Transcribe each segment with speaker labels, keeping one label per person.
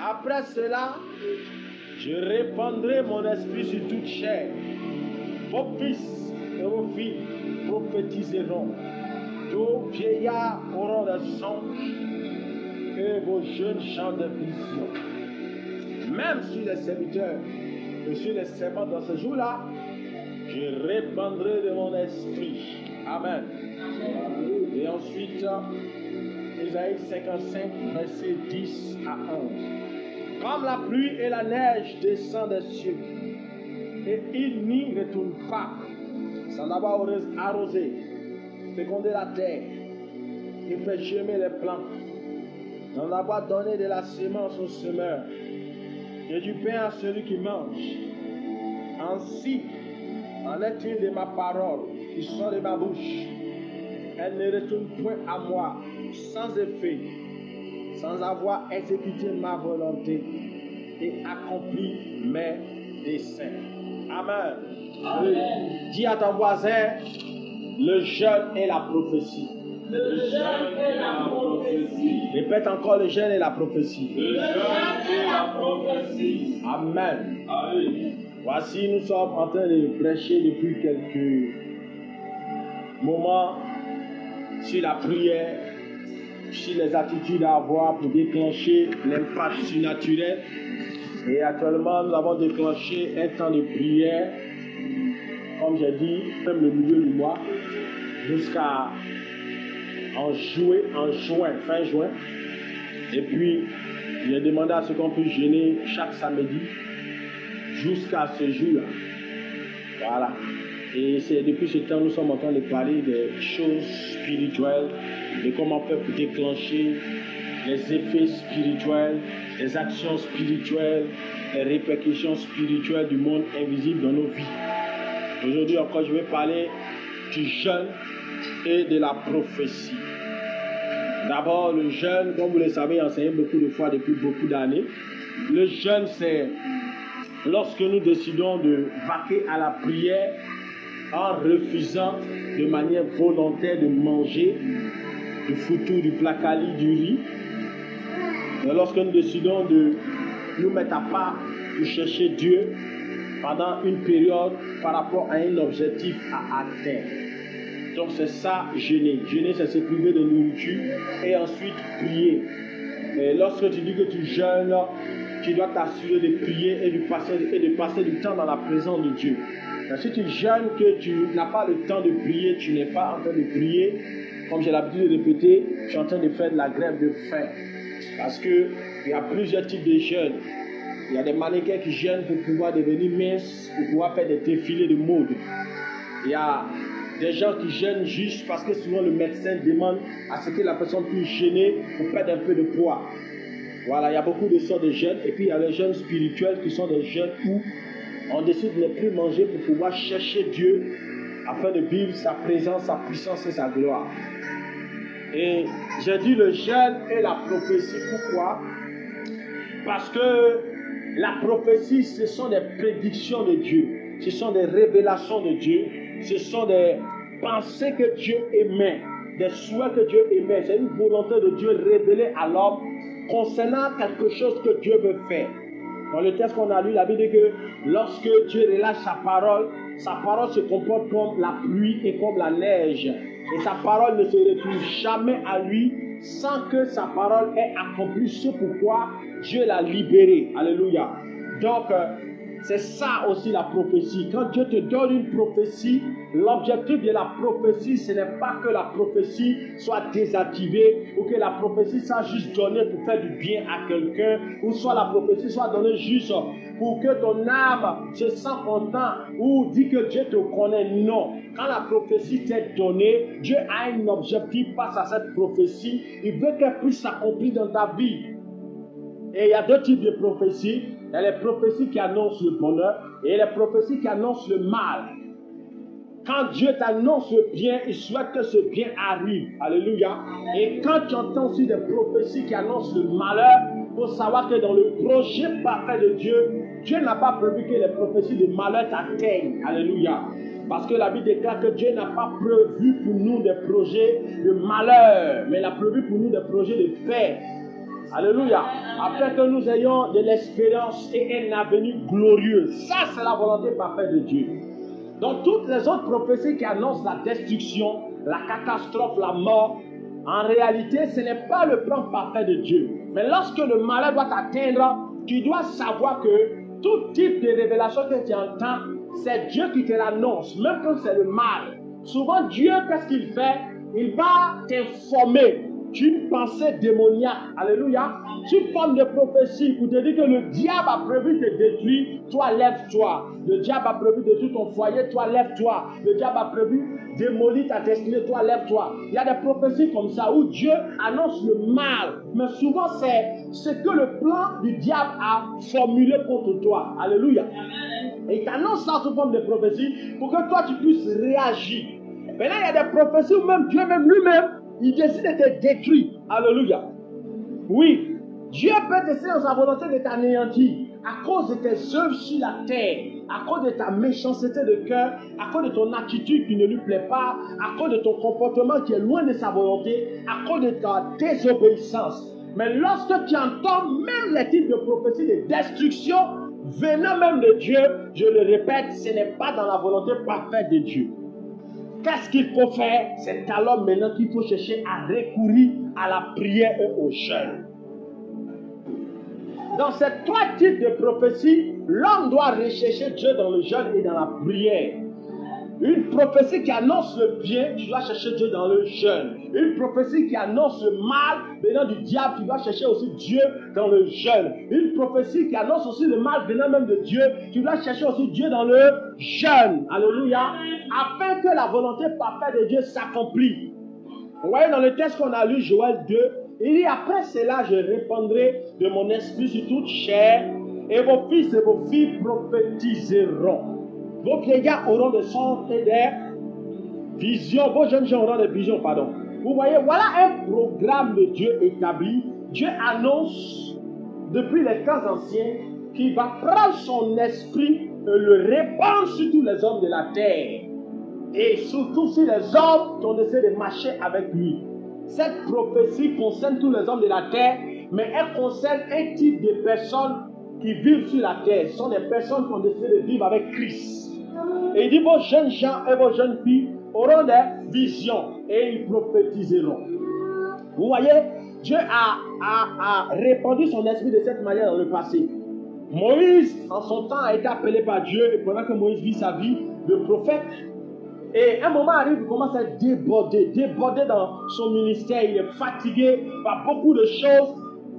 Speaker 1: Après cela, je répandrai mon esprit sur toute chair. Vos fils et vos filles prophétiseront. Vos vieillards auront des songes et vos jeunes chants de visions. Même sur les serviteurs et sur les servants dans ce jour-là, je répandrai de mon esprit. Amen. Et ensuite, Isaïe 55, versets 10 à 11. Comme la pluie et la neige descendent des cieux, et il n'y retourne pas, sans avoir arrosé, fécondé la terre, et fait germer les plantes, sans avoir donné de la semence au semeur, et du pain à celui qui mange. Ainsi en est-il de ma parole qui sort de ma bouche. Elle ne retourne point à moi sans effet, sans avoir exécuté ma volonté et accompli mes desseins. Amen. Amen. Dis à ton voisin, le jeûne et la prophétie.
Speaker 2: Le jeûne et la prophétie.
Speaker 1: Répète encore, le jeûne et la prophétie.
Speaker 2: Le jeûne et la prophétie.
Speaker 1: Amen.
Speaker 2: Amen.
Speaker 1: Voici, nous sommes en train de prêcher depuis quelques moments sur la prière, sur les attitudes à avoir pour déclencher l'impact surnaturel. Et actuellement, nous avons déclenché un temps de prière, comme j'ai dit, même le milieu du mois, jusqu'à fin juin. Et puis, j'ai demandé à ce qu'on puisse jeûner chaque samedi jusqu'à ce jour-là. Voilà. Et c'est depuis ce temps, nous sommes en train de parler des choses spirituelles, de comment faire pour déclencher les effets spirituels, les actions spirituelles, les répercussions spirituelles du monde invisible dans nos vies. Aujourd'hui encore, je vais parler du jeûne et de la prophétie. D'abord, le jeûne, comme vous le savez, enseigné beaucoup de fois depuis beaucoup d'années. Le jeûne, c'est lorsque nous décidons de vaquer à la prière en refusant de manière volontaire de manger du foutou, du placali, du riz. Et lorsque nous décidons de nous mettre à part pour chercher Dieu pendant une période par rapport à un objectif à atteindre. Donc c'est ça, jeûner. Jeûner, c'est se priver de nourriture et ensuite prier. Et lorsque tu dis que tu jeûnes, tu dois t'assurer de prier et de passer du temps dans la présence de Dieu. Mais si tu jeûnes que tu n'as pas le temps de prier, tu n'es pas en train de prier, comme j'ai l'habitude de répéter, tu es en train de faire de la grève de faim. Parce qu'il y a plusieurs types de jeûnes. Il y a des mannequins qui jeûnent pour pouvoir devenir minces, pour pouvoir faire des défilés de mode. Il y a des gens qui jeûnent juste parce que souvent le médecin demande à ce que la personne puisse jeûner pour perdre un peu de poids. Voilà, il y a beaucoup de sortes de jeûnes. Et puis il y a les jeûnes spirituels qui sont des jeûnes où on décide de ne plus manger pour pouvoir chercher Dieu afin de vivre sa présence, sa puissance et sa gloire. Et j'ai dit le jeûne et la prophétie. Pourquoi? Parce que la prophétie, ce sont des prédictions de Dieu. Ce sont des révélations de Dieu. Ce sont des pensées que Dieu émet, des souhaits que Dieu émet. C'est une volonté de Dieu révélée à l'homme concernant quelque chose que Dieu veut faire. Dans le texte qu'on a lu, la Bible dit que lorsque Dieu relâche sa parole se comporte comme la pluie et comme la neige. Et sa parole ne se retourne jamais à lui sans que sa parole ait accompli ce pourquoi Dieu l'a libéré. Alléluia. Donc, c'est ça aussi la prophétie. Quand Dieu te donne une prophétie, l'objectif de la prophétie, ce n'est pas que la prophétie soit désactivée ou que la prophétie soit juste donnée pour faire du bien à quelqu'un, ou soit la prophétie soit donnée juste pour que ton âme se sente content ou dit que Dieu te connaît. Non. Quand la prophétie t'est donnée, Dieu a un objectif face à cette prophétie. Il veut qu'elle puisse s'accomplir dans ta vie. Et il y a deux types de prophéties. Il y a les prophéties qui annoncent le bonheur et les prophéties qui annoncent le mal. Quand Dieu t'annonce le bien, il souhaite que ce bien arrive. Alléluia. Et quand tu entends aussi des prophéties qui annoncent le malheur, il faut savoir que dans le projet parfait de Dieu, Dieu n'a pas prévu que les prophéties de malheur t'atteignent. Alléluia. Parce que la Bible déclare que Dieu n'a pas prévu pour nous des projets de malheur, mais il a prévu pour nous des projets de paix. Alléluia. Afin que nous ayons de l'espérance et un avenir glorieux. Ça, c'est la volonté parfaite de Dieu. Donc, toutes les autres prophéties qui annoncent la destruction, la catastrophe, la mort, en réalité, ce n'est pas le plan parfait de Dieu. Mais lorsque le malheur doit t'atteindre, tu dois savoir que tout type de révélation que tu entends, c'est Dieu qui te l'annonce, même quand c'est le mal. Souvent, Dieu, qu'est-ce qu'il fait? Il va t'informer d'une pensée démoniaque. Alléluia. Une forme de prophétie pour te dire que le diable a prévu de te détruire, toi lève-toi. Le diable a prévu de détruire ton foyer, toi lève-toi. Le diable a prévu démolir ta destinée, toi lève-toi. Il y a des prophéties comme ça où Dieu annonce le mal, mais souvent c'est ce que le plan du diable a formulé contre toi. Alléluia. Et il t'annonce ça sous forme de prophétie pour que toi tu puisses réagir. Maintenant il y a des prophéties où même Dieu même lui-même il décide de te détruire. Alléluia. Oui, Dieu peut décider dans sa volonté de t'anéantir à cause de tes œuvres sur la terre, à cause de ta méchanceté de cœur, à cause de ton attitude qui ne lui plaît pas, à cause de ton comportement qui est loin de sa volonté, à cause de ta désobéissance. Mais lorsque tu entends même les types de prophéties de destruction venant même de Dieu, je le répète, ce n'est pas dans la volonté parfaite de Dieu. Qu'est-ce qu'il faut faire? C'est alors maintenant qu'il faut chercher à recourir à la prière et au jeûne. Dans ces trois types de prophéties, l'homme doit rechercher Dieu dans le jeûne et dans la prière. Une prophétie qui annonce le bien, tu dois chercher Dieu dans le jeûne. Une prophétie qui annonce le mal venant du diable, tu dois chercher aussi Dieu dans le jeûne. Une prophétie qui annonce aussi le mal venant même de Dieu, tu dois chercher aussi Dieu dans le jeûne. Alléluia. Afin que la volonté parfaite de Dieu s'accomplisse. Vous voyez dans le texte qu'on a lu, Joël 2, il dit après cela, je répandrai de mon esprit sur toute chair, et vos fils et vos filles prophétiseront. Vos vieillards auront des songes et des visions. Vos jeunes gens auront des visions, pardon. Vous voyez, voilà un programme de Dieu établi. Dieu annonce depuis les temps anciens qu'il va prendre son esprit et le répandre sur tous les hommes de la terre. Et surtout sur les hommes qui ont décidé de marcher avec lui. Cette prophétie concerne tous les hommes de la terre, mais elle concerne un type de personnes qui vivent sur la terre. Ce sont des personnes qui ont décidé de vivre avec Christ. Et il dit, vos jeunes gens et vos jeunes filles auront des visions et ils prophétiseront. Vous voyez, Dieu a répandu son esprit de cette manière dans le passé. Moïse, en son temps, a été appelé par Dieu, et pendant que Moïse vit sa vie de prophète, et un moment arrive, il commence à être débordé dans son ministère, il est fatigué par beaucoup de choses,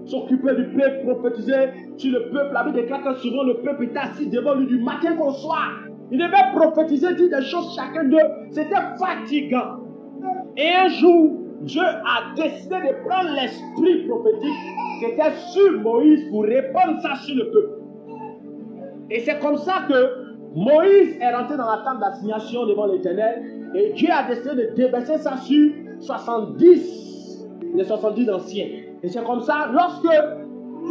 Speaker 1: s'occuper du peuple, prophétiser sur le peuple. La Bible déclare que souvent le peuple était assis devant lui du matin au soir. Il devait prophétiser, dire des choses chacun d'eux. C'était fatigant. Et un jour, Dieu a décidé de prendre l'esprit prophétique qui était sur Moïse pour répandre ça sur le peuple. Et c'est comme ça que Moïse est rentré dans la tente d'assignation devant l'Éternel et Dieu a décidé de déverser ça sur les 70 anciens. Et c'est comme ça, lorsque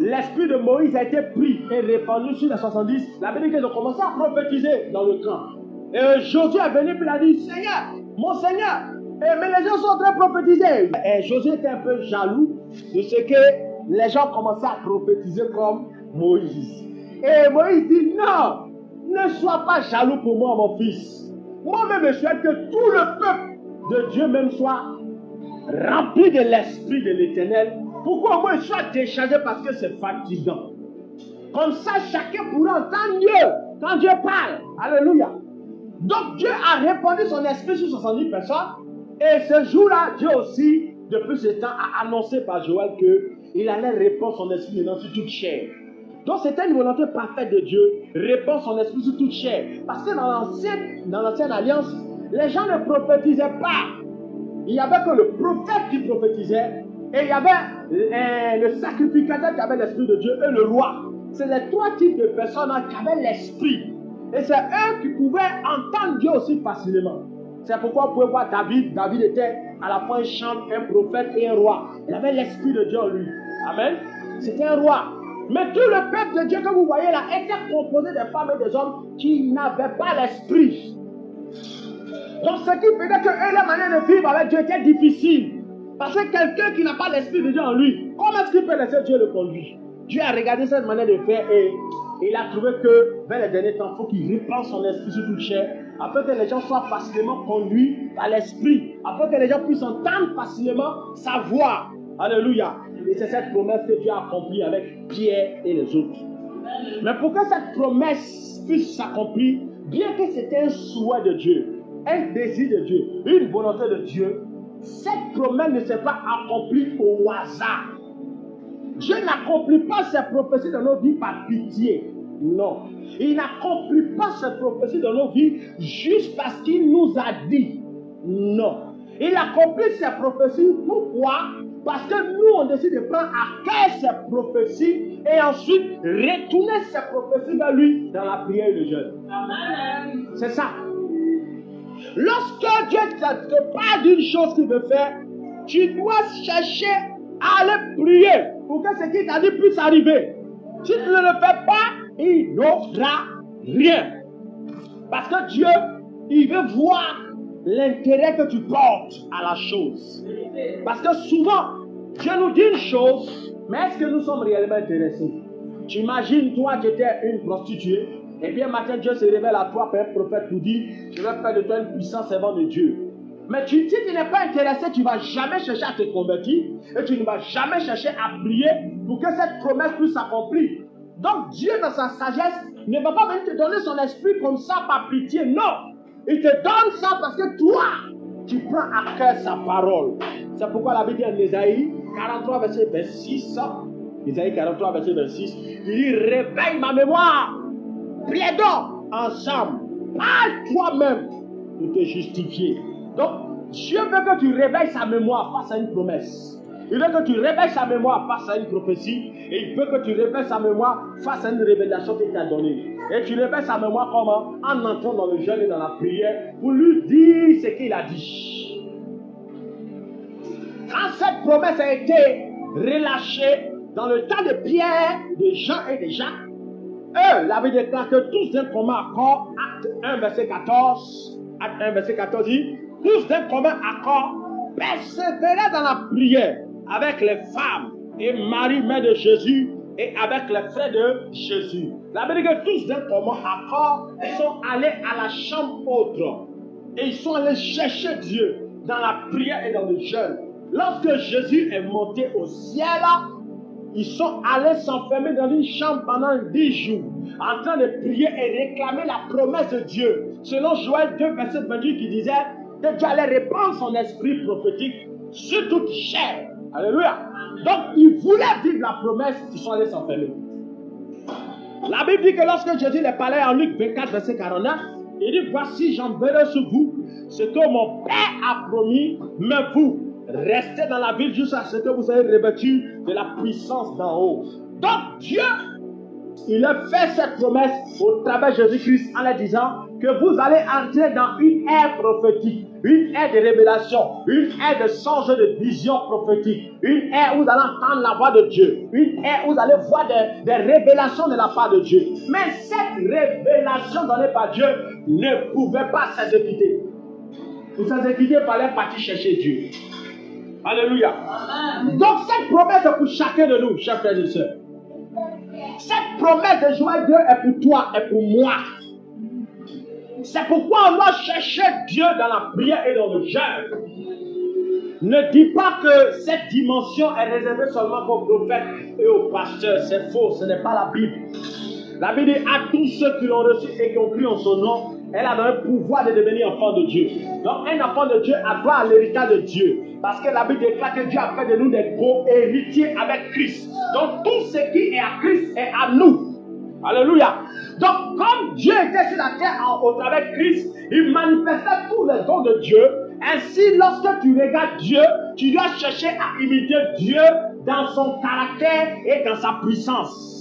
Speaker 1: l'esprit de Moïse a été pris et répandu sur les 70, la Bible dit qu'ils ont commencé à prophétiser dans le camp. Et Josué est venu et il a dit, Seigneur, mon Seigneur, mais les gens sont en train de prophétiser. Et Josué était un peu jaloux de ce que les gens commençaient à prophétiser comme Moïse. Et Moïse dit, non, ne sois pas jaloux pour moi, mon fils. Moi-même, je souhaite que tout le peuple de Dieu même soit rempli de l'esprit de l'Éternel. Pourquoi moi je sois déchargé? Parce que c'est fatigant. Comme ça, chacun pourra entendre Dieu quand Dieu parle. Alléluia. Donc Dieu a répandu son esprit sur 70 personnes. Et ce jour-là, Dieu aussi, depuis ce temps, a annoncé par Joël qu'il allait répandre son esprit maintenant sur toute chair. Donc c'était une volonté parfaite de Dieu, répandre son esprit sur toute chair. Parce que dans l'ancienne alliance, les gens ne prophétisaient pas. Il n'y avait que le prophète qui prophétisait. Et il y avait le sacrificateur qui avait l'esprit de Dieu et le roi. C'est les trois types de personnes qui avaient l'esprit. Et c'est eux qui pouvaient entendre Dieu aussi facilement. C'est pourquoi vous pouvez voir David. David était à la fois un chantre, un prophète et un roi. Il avait l'esprit de Dieu en lui. Amen. C'était un roi. Mais tout le peuple de Dieu que vous voyez là était composé des femmes et des hommes qui n'avaient pas l'esprit. Donc ce qui faisait que eux, la manière de vivre avec Dieu était difficile. Parce que quelqu'un qui n'a pas l'esprit de Dieu en lui, comment Qu'est-ce qui peut laisser Dieu le conduire? Dieu a regardé cette manière de faire et il a trouvé que vers les derniers temps, il faut qu'il répande son esprit sur toute chair, afin que les gens soient facilement conduits par l'esprit, afin que les gens puissent entendre facilement sa voix. Alléluia. Et c'est cette promesse que Dieu a accomplie avec Pierre et les autres. Mais pour que cette promesse puisse s'accomplir, bien que c'était un souhait de Dieu, un désir de Dieu, une volonté de Dieu, cette promesse ne s'est pas accomplie au hasard. Dieu n'accomplit pas ses prophéties dans nos vies par pitié. Non. Il n'accomplit pas ses prophéties dans nos vies juste parce qu'il nous a dit. Non. Il accomplit ses prophéties. Pourquoi? Parce que nous, on décide de prendre à cœur ses prophéties et ensuite retourner ses prophéties vers lui dans la prière et le jeûne. Amen. C'est ça. Lorsque Dieu te parle d'une chose qu'il veut faire, tu dois chercher à aller prier pour que ce qu'il t'a dit puisse arriver. Si tu ne le fais pas, il n'aura rien. Parce que Dieu, il veut voir l'intérêt que tu portes à la chose. Parce que souvent, Dieu nous dit une chose, mais est-ce que nous sommes réellement intéressés? Tu imagines, toi, tu étais une prostituée, et bien matin, Dieu se révèle à toi par un prophète pour dire, je vais faire de toi une puissante servante de Dieu. Mais si tu n'es pas intéressé, tu ne vas jamais chercher à te convertir, et tu ne vas jamais chercher à prier pour que cette promesse puisse s'accomplir. Donc Dieu, dans sa sagesse, ne va pas venir te donner son esprit comme ça par pitié, non. Il te donne ça parce que toi, tu prends à cœur sa parole. C'est pourquoi la Bible dit en Ésaïe 43, verset 26, Ésaïe 43, verset 26, il dit, réveille ma mémoire, plaidons ensemble, parle toi-même pour te justifier. Donc, Dieu veut que tu réveilles sa mémoire face à une promesse. Il veut que tu réveilles sa mémoire face à une prophétie. Et il veut que tu réveilles sa mémoire face à une révélation qu'il t'a donnée. Et tu réveilles sa mémoire comment? En entrant dans le jeûne et dans la prière pour lui dire ce qu'il a dit. Quand cette promesse a été relâchée dans le temps de Pierre, de Jean et de Jacques, eux l'avaient déclaré que tous d'un commun accord, acte 1, verset 14, acte 1, verset 14 dit, tous d'un commun accord, persévéraient dans la prière avec les femmes et Marie, mère de Jésus, et avec les frères de Jésus. La Bible dit que tous d'un commun accord sont allés à la chambre autre et ils sont allés chercher Dieu dans la prière et dans le jeûne. Lorsque Jésus est monté au ciel, ils sont allés s'enfermer dans une chambre pendant 10 jours, en train de prier et réclamer la promesse de Dieu. Selon Joël 2, verset 28, qui disait que Dieu allait répandre son esprit prophétique sur toute chair. Alléluia. Donc, ils voulaient vivre la promesse, ils sont allés s'enfermer. La Bible dit que lorsque Jésus les parlait en Luc 24, verset 49, il dit, voici, j'enverrai sur vous ce que mon Père a promis, mais vous, restez dans la ville jusqu'à ce que vous soyez revêtus de la puissance d'en haut. Donc, Dieu, il a fait cette promesse au travers de Jésus-Christ en leur disant que vous allez entrer dans une ère prophétique, une ère de révélation, une ère de songe de vision prophétique, une ère où vous allez entendre la voix de Dieu, une ère où vous allez voir des révélations de la part de Dieu. Mais cette révélation donnée par Dieu ne pouvait pas s'exécuter. Pour s'exécuter, il fallait partir chercher Dieu. Alléluia. Amen. Donc cette promesse est pour chacun de nous, chers frères et sœurs. Cette promesse de Joël 2 est pour toi et pour moi. C'est pourquoi on doit chercher Dieu dans la prière et dans le jeûne. Ne dis pas que cette dimension est réservée seulement aux prophètes et aux pasteurs. C'est faux, ce n'est pas la Bible. La Bible dit à tous ceux qui l'ont reçu et qui ont cru en son nom, elle a donné le pouvoir de devenir enfant de Dieu. Donc un enfant de Dieu a droit à l'héritage de Dieu. Parce que la Bible déclare que Dieu a fait de nous des co-héritiers avec Christ. Donc tout ce qui est à Christ est à nous. Alléluia. Donc comme Dieu était sur la terre au travers de Christ, il manifestait tous les dons de Dieu. Ainsi, lorsque tu regardes Dieu, tu dois chercher à imiter Dieu dans son caractère et dans sa puissance.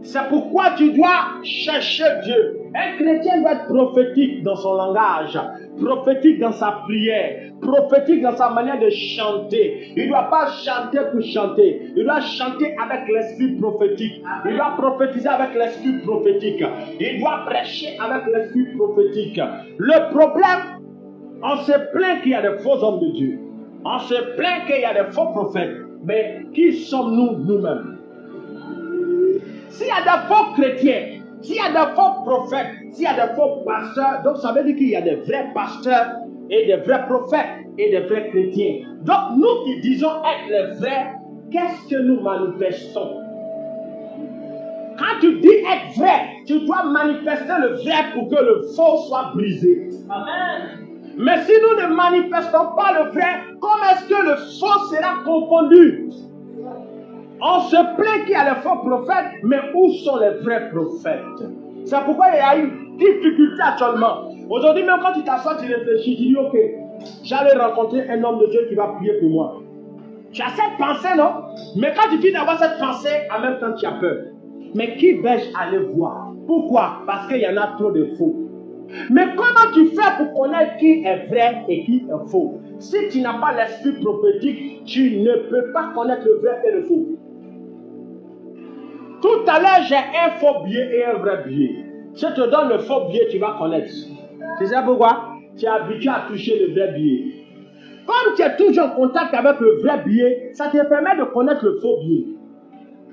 Speaker 1: C'est pourquoi tu dois chercher Dieu. Un chrétien doit être prophétique dans son langage, prophétique dans sa prière, prophétique dans sa manière de chanter. Il ne doit pas chanter pour chanter. Il doit chanter avec l'esprit prophétique. Il doit prophétiser avec l'esprit prophétique. Il doit prêcher avec l'esprit prophétique. Le problème, on se plaint qu'il y a des faux hommes de Dieu. On se plaint qu'il y a des faux prophètes. Mais qui sommes-nous nous-mêmes? S'il y a des faux chrétiens, s'il y a des faux prophètes, s'il y a des faux pasteurs, donc ça veut dire qu'il y a des vrais pasteurs et des vrais prophètes et des vrais chrétiens. Donc nous qui disons être les vrais, qu'est-ce que nous manifestons? Quand tu dis être vrai, tu dois manifester le vrai pour que le faux soit brisé. Amen. Mais si nous ne manifestons pas le vrai, comment est-ce que le faux sera confondu? On se plaint qu'il y a les faux prophètes, mais où sont les vrais prophètes? C'est pourquoi il y a une difficulté actuellement. Aujourd'hui, même quand tu t'assois, tu réfléchis, tu dis, ok, j'allais rencontrer un homme de Dieu qui va prier pour moi. Tu as cette pensée, non? Mais quand tu finis d'avoir cette pensée, en même temps, tu as peur. Mais qui vais-je aller voir? Pourquoi? Parce qu'il y en a trop de faux. Mais comment tu fais pour connaître qui est vrai et qui est faux? Si tu n'as pas l'esprit prophétique, tu ne peux pas connaître le vrai et le faux. Tout à l'heure, j'ai un faux billet et un vrai billet. Si je te donne le faux billet, tu vas connaître. Tu sais pourquoi? Tu es habitué à toucher le vrai billet. Comme tu es toujours en contact avec le vrai billet, ça te permet de connaître le faux billet.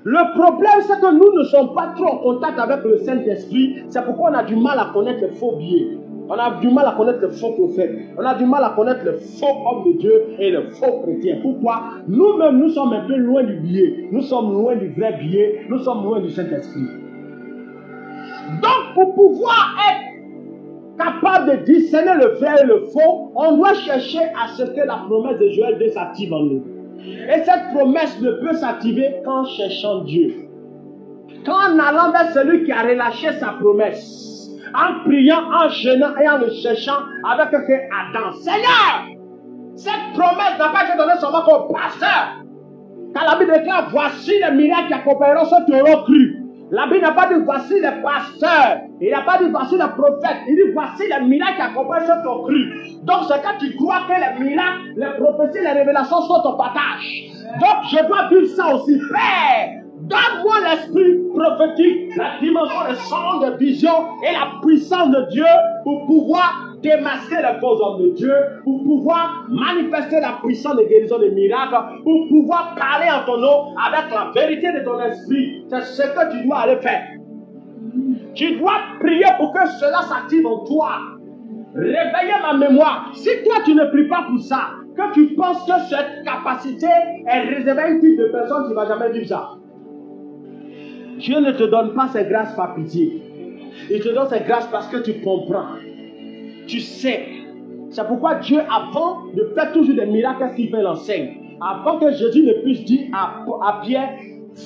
Speaker 1: Le problème, c'est que nous ne sommes pas trop en contact avec le Saint-Esprit. C'est pourquoi on a du mal à connaître le faux billet. On a du mal à connaître le faux prophète. On a du mal à connaître le faux homme de Dieu et le faux chrétien. Pourquoi? Nous-mêmes, nous sommes un peu loin du billet. Nous sommes loin du vrai billet. Nous sommes loin du Saint-Esprit. Donc, pour pouvoir être capable de discerner le vrai et le faux, on doit chercher à ce que la promesse de Joël 2 s'active en nous. Et cette promesse ne peut s'activer qu'en cherchant Dieu. Qu'en allant vers celui qui a relâché sa promesse, en priant, en jeûnant et en le cherchant avec ce que Adam. Seigneur, cette promesse n'a pas été donnée seulement qu'au pasteur. Quand la Bible déclare, voici les miracles qui accompagneront ceux qui auront cru. La Bible n'a pas dit voici les pasteurs. Il n'a pas dit voici les prophètes. Il dit voici les miracles qui accompagnent ceux qui ont cru. Donc c'est quand tu crois que les miracles, les prophéties, les révélations sont ton partage. Donc je dois vivre ça aussi. Père, donne-moi l'esprit prophétique, la dimension des sons, de vision et la puissance de Dieu pour pouvoir démasquer les faux hommes de Dieu, pour pouvoir manifester la puissance de guérison des miracles, pour pouvoir parler en ton nom avec la vérité de ton esprit. C'est ce que tu dois aller faire. Tu dois prier pour que cela s'active en toi. Réveiller ma mémoire. Si toi tu ne pries pas pour ça, que tu penses que cette capacité est réservée à une type de personne, tu ne vas jamais vivre ça. Dieu ne te donne pas ses grâces par pitié. Il te donne ses grâces parce que tu comprends. Tu sais. C'est pourquoi Dieu, avant de faire toujours des miracles, qu'est-ce qu'il fait? L'enseigne. Avant que Jésus ne puisse dire à Pierre,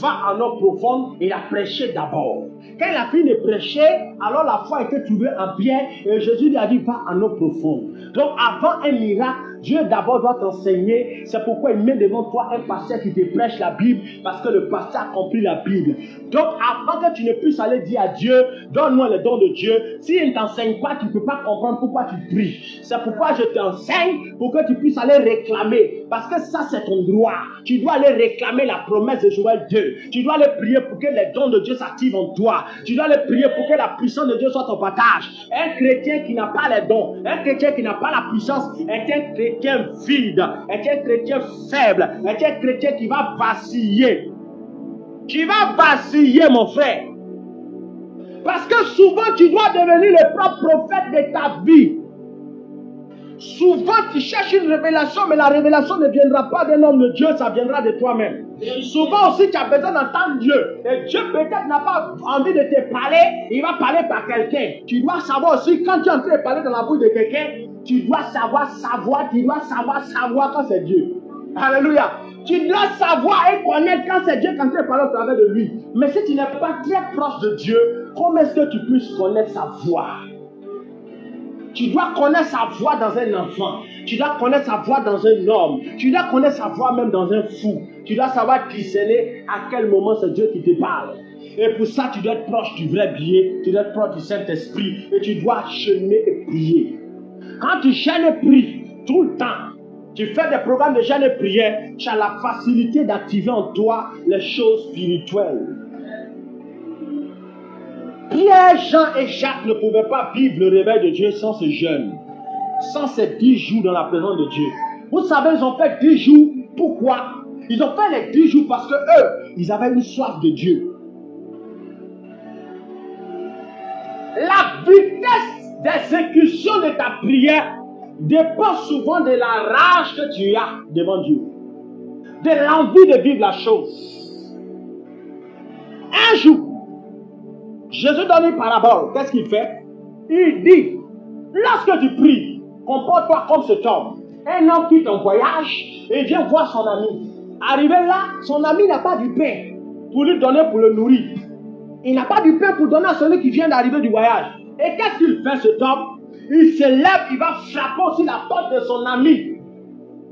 Speaker 1: va en eau profonde, il a prêché d'abord. Quand il a fini de prêcher, alors la foi a été trouvée en Pierre et Jésus lui a dit, va en eau profonde. Donc avant un miracle, Dieu d'abord doit t'enseigner. C'est pourquoi il met devant toi un pasteur qui te prêche la Bible, parce que le pasteur a compris la Bible. Donc avant que tu ne puisses aller dire à Dieu, donne-moi le don de Dieu, s'il ne t'enseigne pas, tu ne peux pas comprendre pourquoi tu pries. C'est pourquoi je t'enseigne pour que tu puisses aller réclamer, parce que ça c'est ton droit. Tu dois aller réclamer la promesse de Joël 2. Tu dois aller prier pour que les dons de Dieu s'activent en toi. Tu dois aller prier pour que la puissance de Dieu soit ton partage. Un chrétien qui n'a pas les dons, un chrétien qui n'a pas la puissance, est un chrétien vide, est un chrétien faible, est un chrétien qui va vaciller. Tu vas vaciller, mon frère. Parce que souvent, tu dois devenir le propre prophète de ta vie. Souvent, tu cherches une révélation, mais la révélation ne viendra pas d'un homme de Dieu, ça viendra de toi-même. Souvent aussi, tu as besoin d'entendre Dieu. Et Dieu peut-être n'a pas envie de te parler, il va parler par quelqu'un. Tu dois savoir aussi, quand tu es en train de parler dans la bouche de quelqu'un, tu dois savoir, tu dois savoir quand c'est Dieu. Alléluia. Tu dois savoir et connaître quand c'est Dieu qui est en train de parler au travers de lui. Mais si tu n'es pas très proche de Dieu, comment est-ce que tu puisses connaître sa voix? Tu dois connaître sa voix dans un enfant. Tu dois connaître sa voix dans un homme. Tu dois connaître sa voix même dans un fou. Tu dois savoir discerner à quel moment c'est Dieu qui te parle. Et pour ça, tu dois être proche du vrai billet. Tu dois être proche du Saint-Esprit. Et tu dois jeûner et prier. Quand tu jeûnes et pries tout le temps, tu fais des programmes de jeûne et prière, tu as la facilité d'activer en toi les choses spirituelles. Pierre, Jean et Jacques ne pouvaient pas vivre le réveil de Dieu sans ce jeûne, sans ces 10 jours dans la présence de Dieu. Vous savez, ils ont fait 10 jours. Pourquoi? Ils ont fait les 10 jours parce que eux, ils avaient une soif de Dieu. La vitesse d'exécution de ta prière dépend souvent de la rage que tu as devant Dieu, de l'envie de vivre la chose. Un jour, Jésus donne une parabole. Qu'est-ce qu'il fait? Il dit, lorsque tu pries, comporte-toi comme cet homme. Un homme quitte un voyage et vient voir son ami. Arrivé là, son ami n'a pas du pain pour lui donner, pour le nourrir. Il n'a pas du pain pour donner à celui qui vient d'arriver du voyage. Et qu'est-ce qu'il fait cet homme? Il se lève, il va frapper aussi la porte de son ami.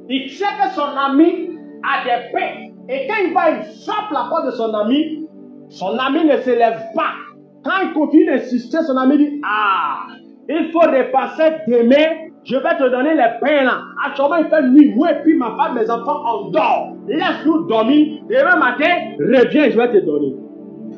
Speaker 1: Il sait que son ami a des pains. Et quand il va, il frappe la porte de son ami ne se lève pas. Quand il continue d'insister, son ami dit, ah, il faut repasser demain, je vais te donner les pains là. Actuellement, il fait nuit, moi et puis ma femme, mes enfants, on dort. Laisse-nous dormir, demain matin, reviens, je vais te donner.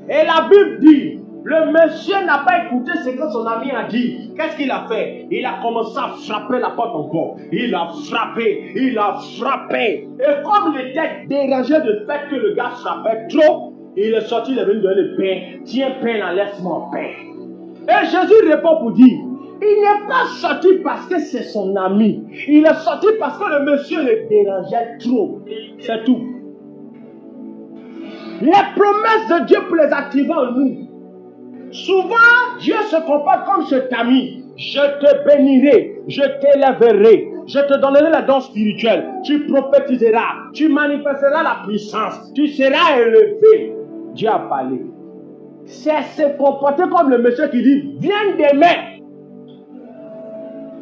Speaker 1: Et la Bible dit, le monsieur n'a pas écouté ce que son ami a dit. Qu'est-ce qu'il a fait? Il a commencé à frapper la porte encore. Il a frappé. Et comme il était dérangé du fait que le gars frappait trop, il est sorti, il est venu donner le pain. Tiens, pain là, laisse-moi en paix. Et Jésus répond pour dire, il n'est pas sorti parce que c'est son ami. Il est sorti parce que le monsieur le dérangeait trop. C'est tout. Les promesses de Dieu pour les activer en nous. Souvent, Dieu se comporte comme cet ami. Je te bénirai, je t'élèverai, je te donnerai les dons spirituels. Tu prophétiseras, tu manifesteras la puissance, tu seras élevé. Dieu a parlé. C'est se comporter comme le monsieur qui dit, viens demain.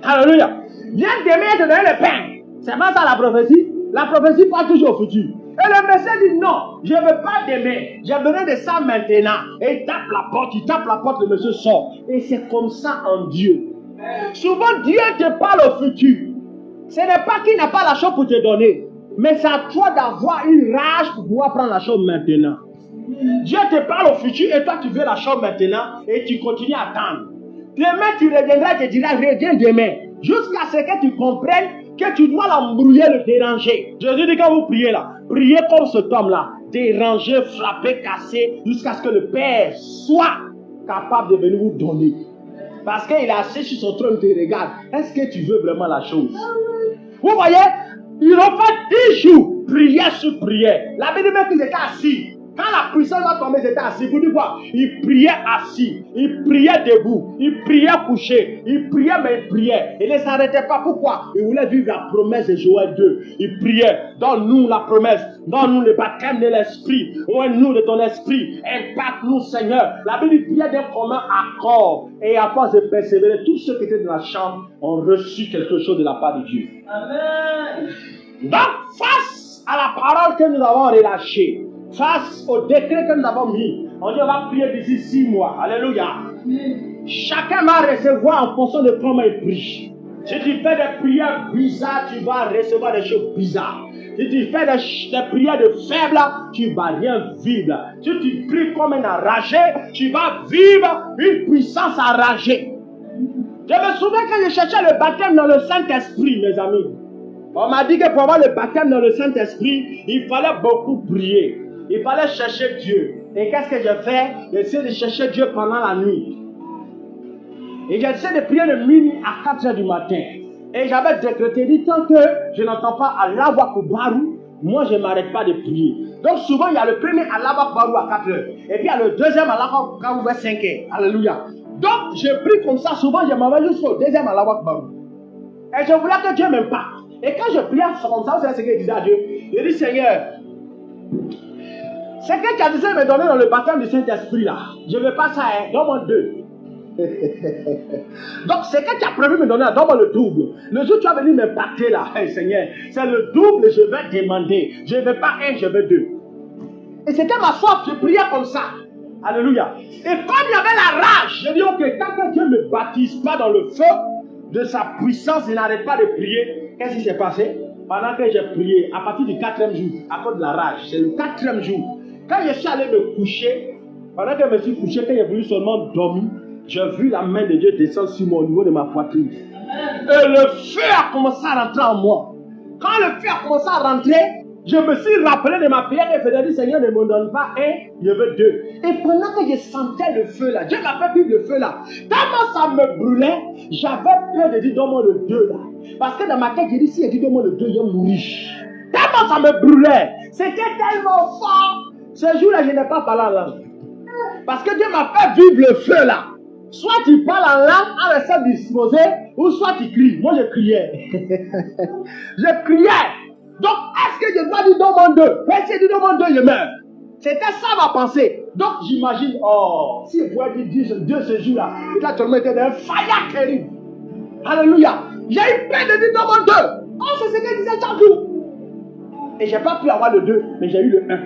Speaker 1: Alléluia. Viens demain te donner le pain. C'est pas ça la prophétie. La prophétie parle toujours au futur. Et le monsieur dit non, je ne veux pas demain, j'ai besoin de ça maintenant. Et il tape la porte, le monsieur sort. Et c'est comme ça en Dieu. Souvent Dieu te parle au futur. Ce n'est pas qu'il n'a pas la chose pour te donner, mais c'est à toi d'avoir une rage pour pouvoir prendre la chose maintenant. Dieu te parle au futur et toi tu veux la chose maintenant et tu continues à attendre. Demain tu reviendras et te diras reviens demain. Jusqu'à ce que tu comprennes que tu dois l'embrouiller, le déranger. Jésus dit quand vous priez là, priez comme cet homme-là. Déranger, frapper, casser, jusqu'à ce que le Père soit capable de venir vous donner. Parce qu'il est assis sur son trône, il te regarde. Est-ce que tu veux vraiment la chose? Vous voyez, ils ont fait 10 jours, prière sur prière. La Bible dit qu'ils étaient assis. Quand la puissance va tomber, ils étaient assis. Vous dites quoi? Ils priaient assis, ils priaient debout, ils priaient couchés, ils priaient mais ils priaient. Ils ne s'arrêtaient pas. Pourquoi? Ils voulaient vivre la promesse de Joël 2. Ils priaient. Donne-nous la promesse. Donne-nous le baptême de l'esprit. Ouvre-nous de ton esprit. Impacte-nous, Seigneur. La Bible priait d'un commun accord. Et à force de persévérer, tous ceux qui étaient dans la chambre ont reçu quelque chose de la part de Dieu. Amen. Donc, face à la parole que nous avons relâchée, face au décret que nous avons mis, on dit on va prier d'ici 6 mois. Alléluia. Chacun va recevoir en fonction de comment il prie. Si tu fais des prières bizarres, tu vas recevoir des choses bizarres. Si tu fais des prières de faible, tu vas rien vivre. Si tu pries comme un enragé, tu vas vivre une puissance enragée. Je me souviens quand je cherchais le baptême dans le Saint-Esprit, mes amis. On m'a dit que pour avoir le baptême dans le Saint-Esprit, il fallait beaucoup prier. Il fallait chercher Dieu. Et qu'est-ce que j'ai fait? J'ai essayé de chercher Dieu pendant la nuit. Et j'ai essayé de prier de minuit à 4 heures du matin. Et j'avais décrété, dit tant que je n'entends pas Allah Akbarou, moi je ne m'arrête pas de prier. Donc souvent il y a le premier Allah Akbarou à 4 heures. Et puis il y a le deuxième Allah Akbarou à 5 heures. Alléluia. Donc je prie comme ça, souvent je m'en vais jusqu'au deuxième Allah Akbarou. Et je voulais que Dieu m'impacte. Et quand je priais comme ça, vous savez ce que je disais à Dieu? Je dis Seigneur, c'est que tu as décidé de me donner dans le baptême du Saint-Esprit là. Je ne veux pas ça, hein. Donne-moi 2. Donc, c'est que tu as prévu de me donner, donne-moi le double. Le jour où tu vas venir m'impacter là, hey, Seigneur, c'est le double, je vais demander. Je ne veux pas 1, je veux 2. Et c'était ma soif, je priais comme ça. Alléluia. Et comme il y avait la rage, je dis ok, tant que Dieu ne me baptise pas dans le feu de sa puissance, je n'arrête pas de prier. Qu'est-ce qui s'est passé? Pendant que j'ai prié, à partir du 4e jour, à cause de la rage, c'est le 4e jour. Quand je suis allé me coucher, pendant que je me suis couché, quand j'ai voulu seulement dormir, j'ai vu la main de Dieu descendre sur moi au niveau de ma poitrine. Et le feu a commencé à rentrer en moi. Quand le feu a commencé à rentrer, Je me suis rappelé de ma prière et je dit, Seigneur, ne me donne pas un, je veux deux. Et pendant que je sentais le feu là, Dieu m'a fait vivre le feu là. Tellement ça me brûlait, j'avais peur de dire, donne-moi le deux là. Parce que dans ma tête, j'ai dit, si je dis, donne-moi le deux, je vais mourir. Tellement ça me brûlait. C'était tellement fort. Ce jour-là, je n'ai pas parlé en langue. Parce que Dieu m'a fait vivre le feu là. Soit tu parles en langue en restant disposé, ou soit tu cries. Moi, je criais. Je criais. Donc, est-ce que je dois dire donne-moi deux? Mais si je dis donne-moi deux, je meurs. C'était ça ma pensée. Donc, j'imagine, oh, si je pouvais dire Dieu ce jour-là, il a actuellement été d'un fire terrible. Alléluia. J'ai eu peur de dire donne-moi deux. Oh, c'est ce que disait chaque jour. Et je n'ai pas pu avoir le deux, mais j'ai eu le un.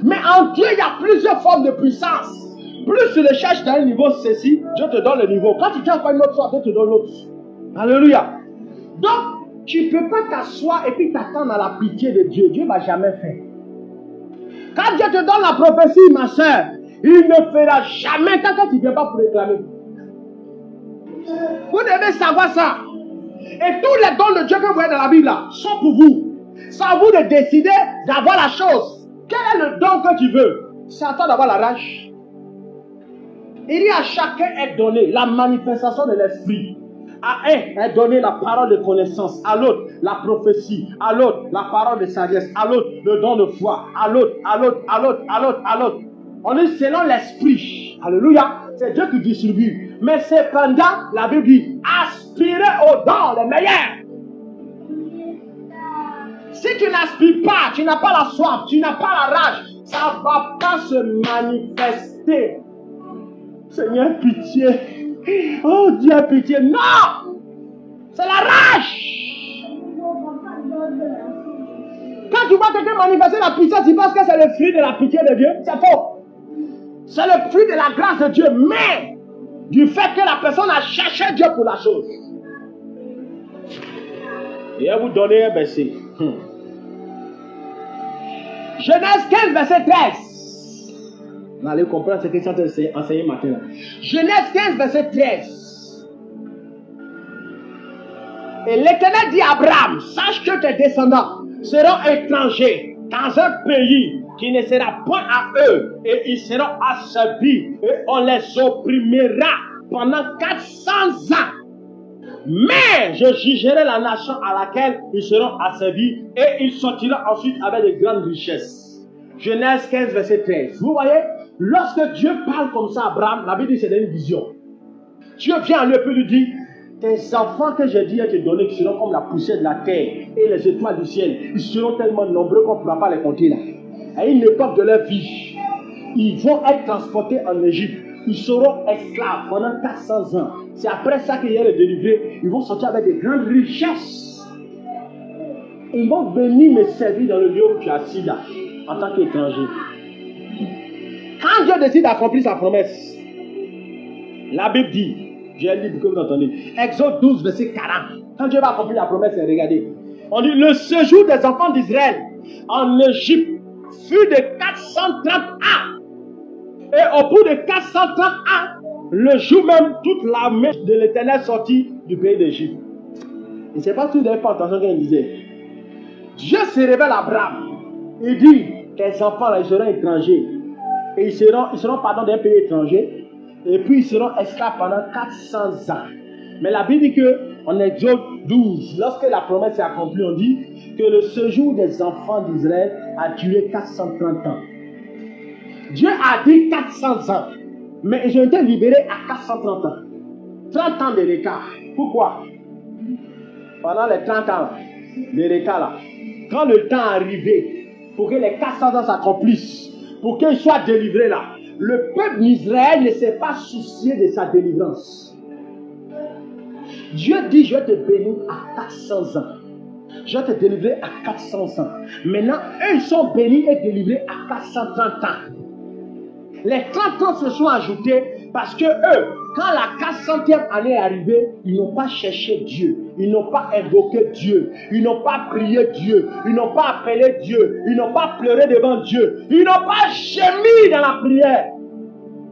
Speaker 1: Mais en Dieu, il y a plusieurs formes de puissance. Plus tu le cherches dans un niveau ceci, Dieu te donne le niveau. Quand tu tiens encore une autre fois, Dieu te donne l'autre. Alléluia. Donc, tu ne peux pas t'asseoir et puis t'attendre à la pitié de Dieu. Dieu ne va jamais faire. Quand Dieu te donne la prophétie, ma soeur, il ne fera jamais tant que tu ne viens pas pour réclamer. Vous devez savoir ça. Et tous les dons de Dieu que vous voyez dans la Bible là, sont pour vous. C'est à vous de décider d'avoir la chose. Quel est le don que tu veux? C'est à toi d'avoir la rage. Il dit à chacun est donné la manifestation de l'esprit. À un est donné la parole de connaissance, à l'autre la prophétie, à l'autre la parole de sagesse, à l'autre le don de foi, à l'autre, à l'autre, à l'autre, à l'autre, à l'autre. On est selon l'esprit. Alléluia. C'est Dieu qui distribue. Mais cependant, la Bible dit, aspirez aux dons les meilleurs. Si tu n'aspires pas, tu n'as pas la soif, tu n'as pas la rage, ça ne va pas se manifester. Seigneur, pitié. Oh Dieu, pitié. Non! C'est la rage. Quand tu vois quelqu'un manifester la puissance, tu penses que c'est le fruit de la pitié de Dieu. C'est faux. C'est le fruit de la grâce de Dieu. Mais du fait que la personne a cherché Dieu pour la chose. Et à vous donner un verset. Genèse 15, verset 13. Vous allez comprendre ce que je suis en train d'enseigner maintenant. Genèse 15, verset 13. Et l'Éternel dit à Abraham, sache que tes descendants seront étrangers dans un pays qui ne sera point à eux, et ils seront asservis, et on les opprimera pendant 400 ans. Mais je jugerai la nation à laquelle ils seront asservis, et ils sortiront ensuite avec de grandes richesses. Genèse 15, verset 13. Vous voyez, lorsque Dieu parle comme ça à Abraham, la Bible dit que c'est une vision. Dieu vient à lui et lui dit, tes enfants que j'ai dit à te donner, qui seront comme la poussière de la terre et les étoiles du ciel, ils seront tellement nombreux qu'on ne pourra pas les compter là. À une époque de leur vie, ils vont être transportés en Égypte. Ils seront esclaves pendant 400 ans. C'est après ça qu'il y a les délivrés. Ils vont sortir avec de grandes richesses. Ils vont venir me servir dans le lieu où tu es assis là, en tant qu'étranger. Quand Dieu décide d'accomplir sa promesse, la Bible dit, j'ai lu que vous entendez, Exode 12, verset 40. Quand Dieu va accomplir la promesse, regardez. On dit, le séjour des enfants d'Israël en Égypte fut de 430 ans. Et au bout de 430 ans, le jour même, toute l'armée de l'Éternel sortit du pays d'Égypte. Et c'est pas tout d'ailleurs pas attention qu'il disait. Dieu se révèle à Abraham. Il dit, tes enfants là, ils seront étrangers. Et ils seront pardon, d'un pays étranger. Et puis ils seront esclaves pendant 400 ans. Mais la Bible dit que, en Exode 12, lorsque la promesse est accomplie, on dit que le séjour des enfants d'Israël a duré 430 ans. Dieu a dit 400 ans, mais ils ont été libérés à 430 ans. 30 ans de l'écart. Pourquoi? Pendant les 30 ans de l'écart là, quand le temps est arrivé pour que les 400 ans s'accomplissent, pour qu'ils soient délivrés là, le peuple d'Israël ne s'est pas soucié de sa délivrance. Dieu dit, je vais te bénir à 400 ans. Je vais te délivrer à 400 ans. Maintenant, eux, ils sont bénis et délivrés à 430 ans. Les 30 ans se sont ajoutés parce que eux, quand la 400e année est arrivée, ils n'ont pas cherché Dieu. Ils n'ont pas invoqué Dieu. Ils n'ont pas prié Dieu. Ils n'ont pas appelé Dieu. Ils n'ont pas pleuré devant Dieu. Ils n'ont pas gémi dans la prière.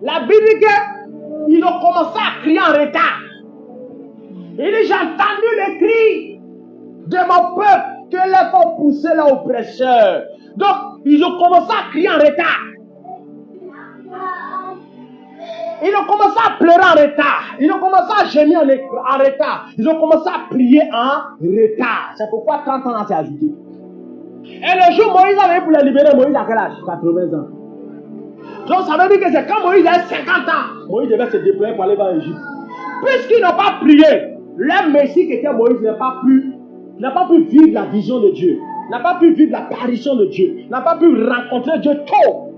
Speaker 1: La Bible dit qu'ils ont commencé à crier en retard. Il dit, j'ai entendu les cris de mon peuple Quel est pour pousser l'oppresseur? Donc, ils ont commencé à crier en retard. Ils ont commencé à pleurer en retard. Ils ont commencé à gémir en retard. Ils ont commencé à prier en retard. C'est pourquoi 30 ans s'est ajouté. Et le jour où Moïse avait pour les libérer, Moïse a quel âge? 80 ans. Donc ça veut dire que c'est quand Moïse avait 50 ans, Moïse devait se déployer pour aller vers l'Égypte. Puisqu'ils n'ont pas prié, le Messie qui était Moïse n'a pas pu vivre la vision de Dieu, n'a pas pu vivre l'apparition de Dieu, n'a pas pu rencontrer Dieu tôt.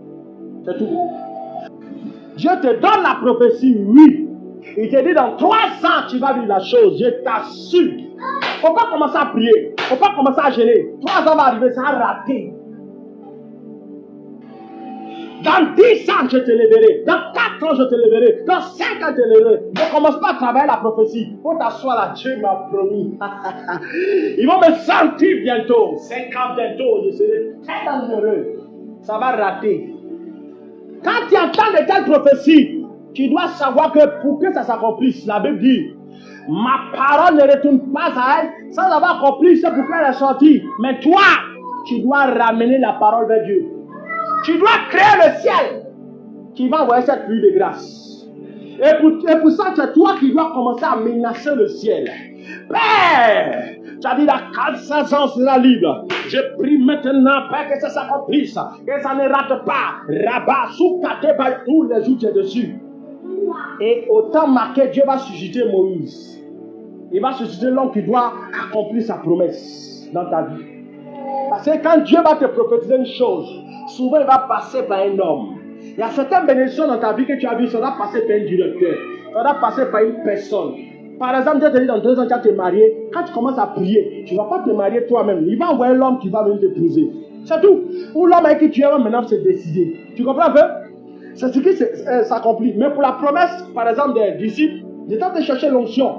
Speaker 1: C'est tout. Dieu te donne la prophétie, oui. Il te dit dans 3 ans tu vas vivre la chose, je t'assure. Il ne faut pas commencer à prier, il ne faut pas commencer à gêner. 3 ans va arriver, ça a raté. Dans 10 ans, je te lèverai. Dans 4 ans, je te lèverai. Dans 5 ans, je te lèverai. Ne commence pas à travailler la prophétie. Il faut t'asseoir là. Dieu m'a promis. Ils vont me sentir bientôt. 5 ans bientôt, je serai très dangereux. Ça va rater. Quand tu entends de telles prophéties, tu dois savoir que pour que ça s'accomplisse, la Bible dit, ma parole ne retourne pas à elle sans avoir accompli ce pour qu'elle est sortie. Mais toi, tu dois ramener la parole vers Dieu. Tu dois créer le ciel qui va envoyer cette pluie de grâce. Et pour ça, c'est toi qui dois commencer à menacer le ciel. Père, tu as dit la 400 ans sera libre. Je prie maintenant, Père, que ça s'accomplisse, que ça ne rate pas. Rabat, sous-caté par tous les jours qui est dessus. Et au temps marqué, Dieu va susciter Moïse. Il va susciter l'homme qui doit accomplir sa promesse dans ta vie. Parce que quand Dieu va te prophétiser une chose, souvent il va passer par un homme. Il y a certaines bénédictions dans ta vie que tu as vues, ça va passer par un directeur, ça va passer par une personne. Par exemple, Dieu te dit dans 2 ans, tu vas te marier. Quand tu commences à prier, tu ne vas pas te marier toi-même. Il va envoyer l'homme qui va venir t'épouser. C'est tout. Ou l'homme avec qui tu es maintenant se décider. Tu comprends un peu? C'est ce qui s'accomplit. Mais pour la promesse, par exemple, des disciples, de temps de chercher l'onction.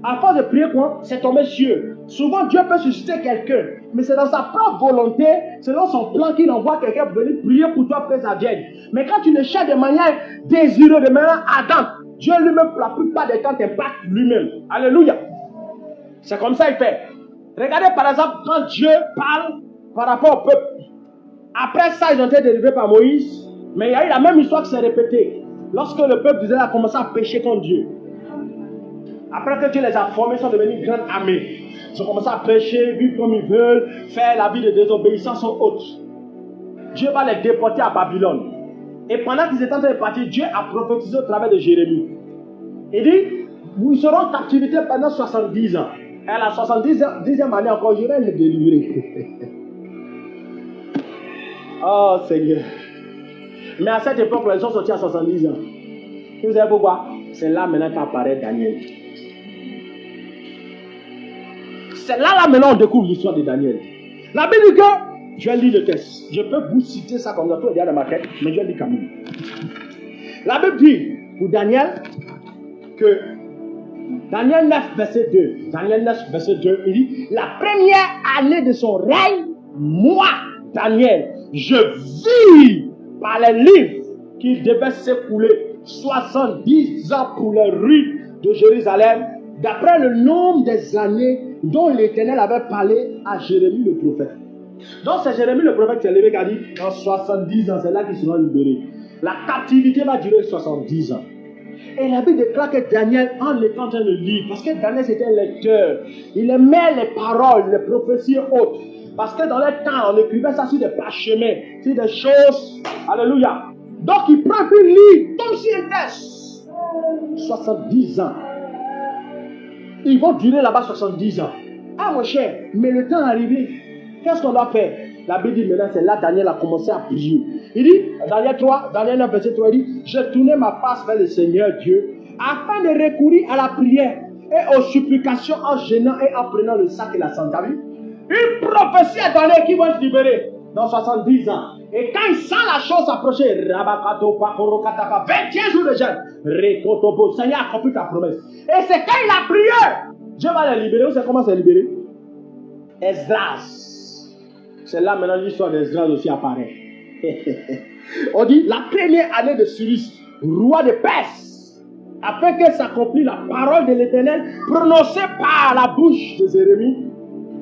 Speaker 1: À force de prier, quoi, c'est tombé sur eux. Souvent, Dieu peut susciter quelqu'un, mais c'est dans sa propre volonté, selon son plan, qu'il envoie quelqu'un pour venir prier pour toi pour que ça vienne. Mais quand tu le cherches de manière désireuse, de manière ardente, Dieu lui-même, pour la plupart des temps, t'impacte lui-même. Alléluia. C'est comme ça qu'il fait. Regardez par exemple, quand Dieu parle par rapport au peuple. Après ça, ils ont été délivrés par Moïse, mais il y a eu la même histoire qui s'est répétée. Lorsque le peuple d'Israël a commencé à pécher contre Dieu. Après que Dieu les a formés, ils sont devenus une grande armée. Ils ont commencé à pécher, vivre comme ils veulent, faire la vie de désobéissance aux autres. Dieu va les déporter à Babylone. Et pendant qu'ils étaient en train de partir, Dieu a prophétisé au travers de Jérémie. Il dit, vous serez en captivité pendant 70 ans. Et à la 70e année encore, je vais les délivrer. Oh Seigneur. Mais à cette époque, ils sont sortis à 70 ans. Et vous savez pourquoi? C'est là maintenant qu'apparaît Daniel. C'est là maintenant on découvre l'histoire de Daniel. La Bible dit que, je vais lire le texte. Je peux vous citer ça comme ça, tout est dans ma tête, mais je vais lire quand même. La Bible dit pour Daniel que Daniel 9, verset 2. Daniel 9, verset 2, il dit, la première année de son règne, moi, Daniel, je vis par les livres qu'il devait s'écouler 70 ans pour les rues de Jérusalem, d'après le nombre des années dont l'Éternel avait parlé à Jérémie le prophète. Donc c'est Jérémie le prophète qui s'est levé qui a dit, dans 70 ans, c'est là qu'ils seront libérés. La captivité va durer 70 ans. Et la Bible déclare que Daniel, en étant en train de lire, parce que Daniel c'était un lecteur, il aimait les paroles, les prophéties hautes. Parce que dans le temps, on écrivait ça sur des parchemins, sur des choses. Alléluia. Donc il prend puis lit, comme si il était 70 ans. Ils vont durer là-bas 70 ans. Ah mon cher, mais le temps est arrivé. Qu'est-ce qu'on doit faire? La Bible dit maintenant, c'est là Daniel a commencé à prier. Il dit, Daniel 3, Daniel 9, verset 3, il dit, je tournais ma face vers le Seigneur Dieu, afin de recourir à la prière et aux supplications en gênant et en prenant le sac et la santé. Une prophétie est donnée qui va se libérer dans 70 ans. Et quand il sent la chose s'approcher, 21 jours de jeûne, Seigneur a accompli ta promesse. Et c'est quand il a prié, Dieu va les libérer. Vous savez comment c'est libéré? Esdras. C'est là maintenant l'histoire d'Esdras aussi apparaît. On dit la première année de Cyrus, roi de Perse, afin que s'accomplisse la parole de l'Éternel prononcée par la bouche de Jérémie,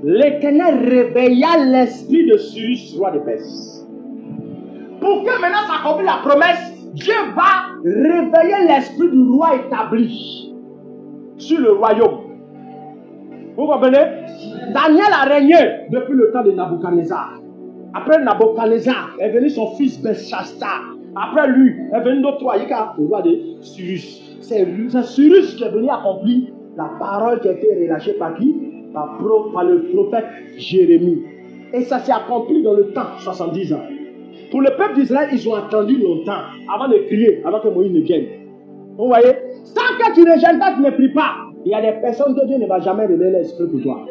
Speaker 1: l'Éternel réveilla l'esprit de Cyrus, roi de Perse. Pour que maintenant s'accomplisse la promesse, Dieu va réveiller l'esprit du roi établi sur le royaume. Vous comprenez? Daniel a régné depuis le temps de Nabuchodonosor. Après Nabuchodonosor est venu son fils Belshazzar. Après lui est venu notre roi, le roi de Cyrus. C'est Cyrus qui est venu accomplir la parole qui a été relâchée par qui? Par le prophète Jérémie. Et ça s'est accompli dans le temps, 70 ans. Pour le peuple d'Israël, ils ont attendu longtemps avant de crier, avant que Moïse ne vienne. Vous voyez? Tant que tu ne gênes pas, tu ne pries pas. Il y a des personnes que Dieu ne va jamais révéler l'esprit pour toi.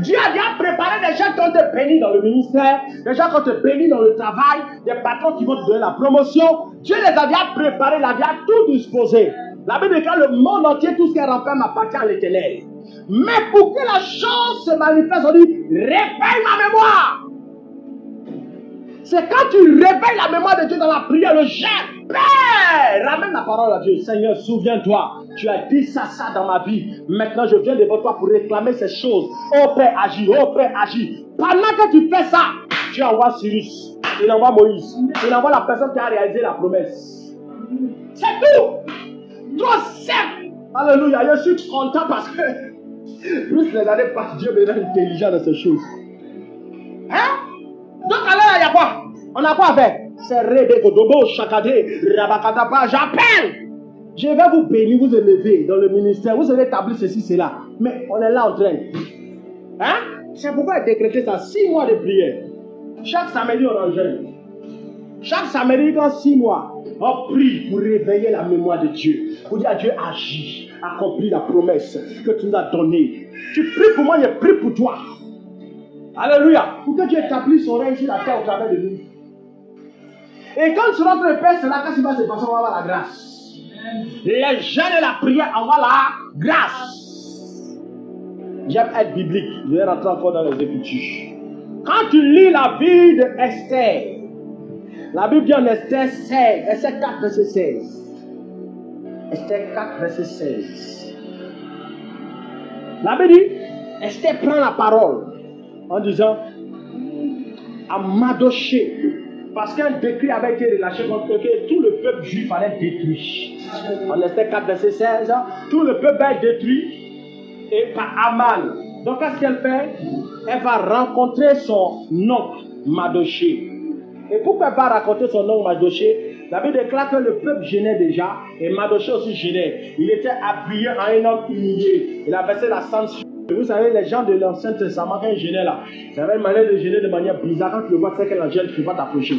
Speaker 1: Dieu a déjà préparé des gens qui ont te béni dans le ministère, des gens qui ont te béni dans le travail, des patrons qui vont te donner la promotion. Dieu les a déjà préparés, il a déjà tout disposé. La Bible dit que le monde entier, tout ce qui est rempli m'appartient à l'Éternel. Mais pour que la chose se manifeste, on dit, réveille ma mémoire. C'est quand tu réveilles la mémoire de Dieu dans la prière, le jeûne. Père, ramène la parole à Dieu. Seigneur, souviens-toi, tu as dit ça dans ma vie. Maintenant, je viens devant toi pour réclamer ces choses. Oh Père, agis, oh Père, agis. Pendant que tu fais ça, tu envoies Cyrus, il envoie Moïse, il envoie la personne qui a réalisé la promesse. C'est tout. Trop simple. Alléluia, je suis content parce que plus les années passent, Dieu me rend intelligent dans ces choses. Hein? Donc alors, il y a quoi? On a quoi à faire? C'est Rébé, Godobo, Chakadé, Rabakatapa, j'appelle. Je vais vous bénir, vous élever dans le ministère, vous allez établir ceci, cela. Mais on est là en train. Hein? C'est pourquoi il a décrété ça, 6 mois de prière. Chaque samedi, on en jeûne. Chaque samedi, dans 6 mois, on prie pour réveiller la mémoire de Dieu. Pour dire à Dieu, agis, accomplis la promesse que tu nous as donnée. Tu pries pour moi, je prie pour toi. Alléluia. Pour que Dieu établisse son règne sur la terre au travers de nous. Et quand tu rentres le Père, c'est là qu'il va se passer, on va avoir la grâce. Les jeûnes et la prière, on va la grâce. J'aime être biblique. Je vais rentrer encore dans les Écritures. Quand tu lis la vie de Esther, la Bible dit en Esther 16, Esther 4, verset 16. Esther 4, verset 16. La Bible dit, Esther prend la parole en disant à Mardochée, parce qu'un décret avait été relâché contre que tout le peuple juif allait être détruit. En Esther 4, verset 16, tout le peuple va être détruit et par Aman. Donc qu'est-ce qu'elle fait? Elle va rencontrer son oncle Mardochée. Et pourquoi elle va rencontrer son oncle Mardochée? La Bible déclare que le peuple gênait déjà et Mardochée aussi gênait. Il était habillé en un homme humilié. Il a versé la censure. Vous savez, les gens de l'Ancien Testament, quand ils gênaient là, ils avaient une manière de gêner de manière bizarre. Quand tu le vois, c'est que la gêne, tu ne peux pas t'approcher.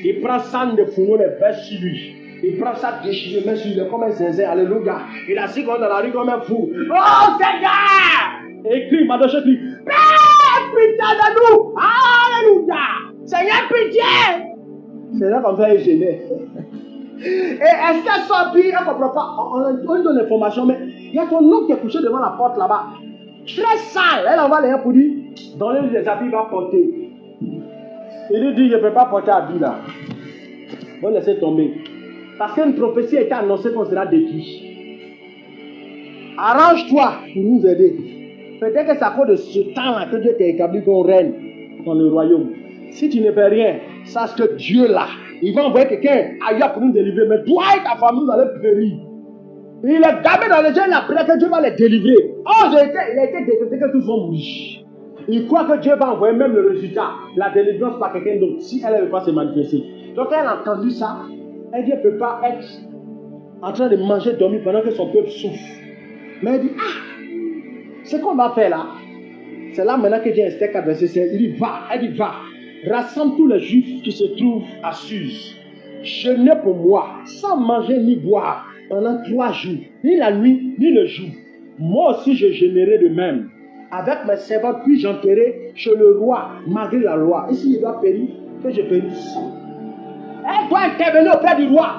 Speaker 1: Il prend sang de fourneau, les verse sur lui. Il prend ça, déchire, met sur lui comme un zinzin. Alléluia. Il a assis dans la rue comme un fou. Oh Seigneur! Et il crie, Mardochée crie, Père, pitié de nous! Alléluia! Seigneur, pitié! C'est là qu'on fait gêner. Et est-ce qu'elle sortit? Elle ne comprend pas. On lui donne l'information, mais il y a ton oncle qui est couché devant la porte là-bas. Très sale. Elle envoie les gens pour dire, donnez-lui des habits, il va porter. Il lui dit, je ne peux pas porter habits là. Vous laissez tomber. Parce qu'une prophétie a été annoncée qu'on sera détruit. Arrange-toi pour nous aider. Peut-être que c'est à cause de ce temps-là que Dieu t'a établi qu'on règne dans le royaume. Si tu ne fais rien, sache que Dieu là, il va envoyer quelqu'un ailleurs pour nous délivrer. Mais toi et ta famille, vous allez périr. Il est gardé dans les gens, il a prié que Dieu va les délivrer. Oh, il a été décrété que tous vont mourir. Il croit que Dieu va envoyer même le résultat, la délivrance par quelqu'un d'autre, si elle ne veut pas se manifester. Donc elle a entendu ça. Elle dit, elle ne peut pas être en train de manger, dormir pendant que son peuple souffre. Mais elle dit, ce qu'on va faire là, c'est là maintenant que Dieu Esther 4, verset 16. Il dit, va, elle dit, va, rassemble tous les juifs qui se trouvent à Suse. Jeûnez pour moi, sans manger ni boire, pendant 3 jours, ni la nuit, ni le jour. Moi aussi, je jeûnerai de même. Avec mes servantes, puis j'enterrerai chez le roi, malgré la loi. Et s'il doit périr, que je périsse. Elle doit intervenir auprès du roi.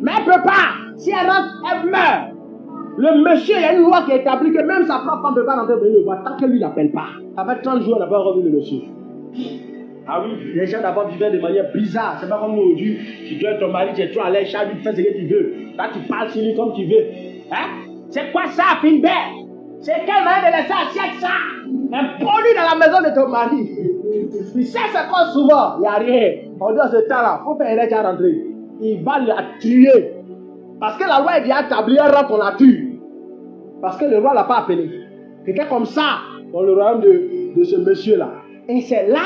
Speaker 1: Mais elle ne peut pas. Si elle rentre, elle meurt. Le monsieur, il y a une loi qui établit que même sa propre femme ne peut pas rentrer venir le roi tant que lui n'appelle pas. Avec 30 jours, on n'a pas revu le monsieur. Ah oui, les gens d'abord vivaient de manière bizarre. C'est pas comme nous aujourd'hui. Tu dois être ton mari, tu es trop à l'aise, chaque lui fais ce que tu veux. Là, tu parles sur lui comme tu veux. Hein? C'est quoi ça, Finbert? C'est quelle manière de laisser assiette ça? Un produit dans la maison de ton mari. Il sait ce qu'on souvent, il n'y a rien. On dit à ce temps-là, il faut faire un à rentrer. Il va la tuer. Parce que la loi est bien établie, elle rentre, on la tue. Parce que le roi ne l'a pas appelé. C'était comme ça dans le royaume de ce monsieur-là. Et c'est là,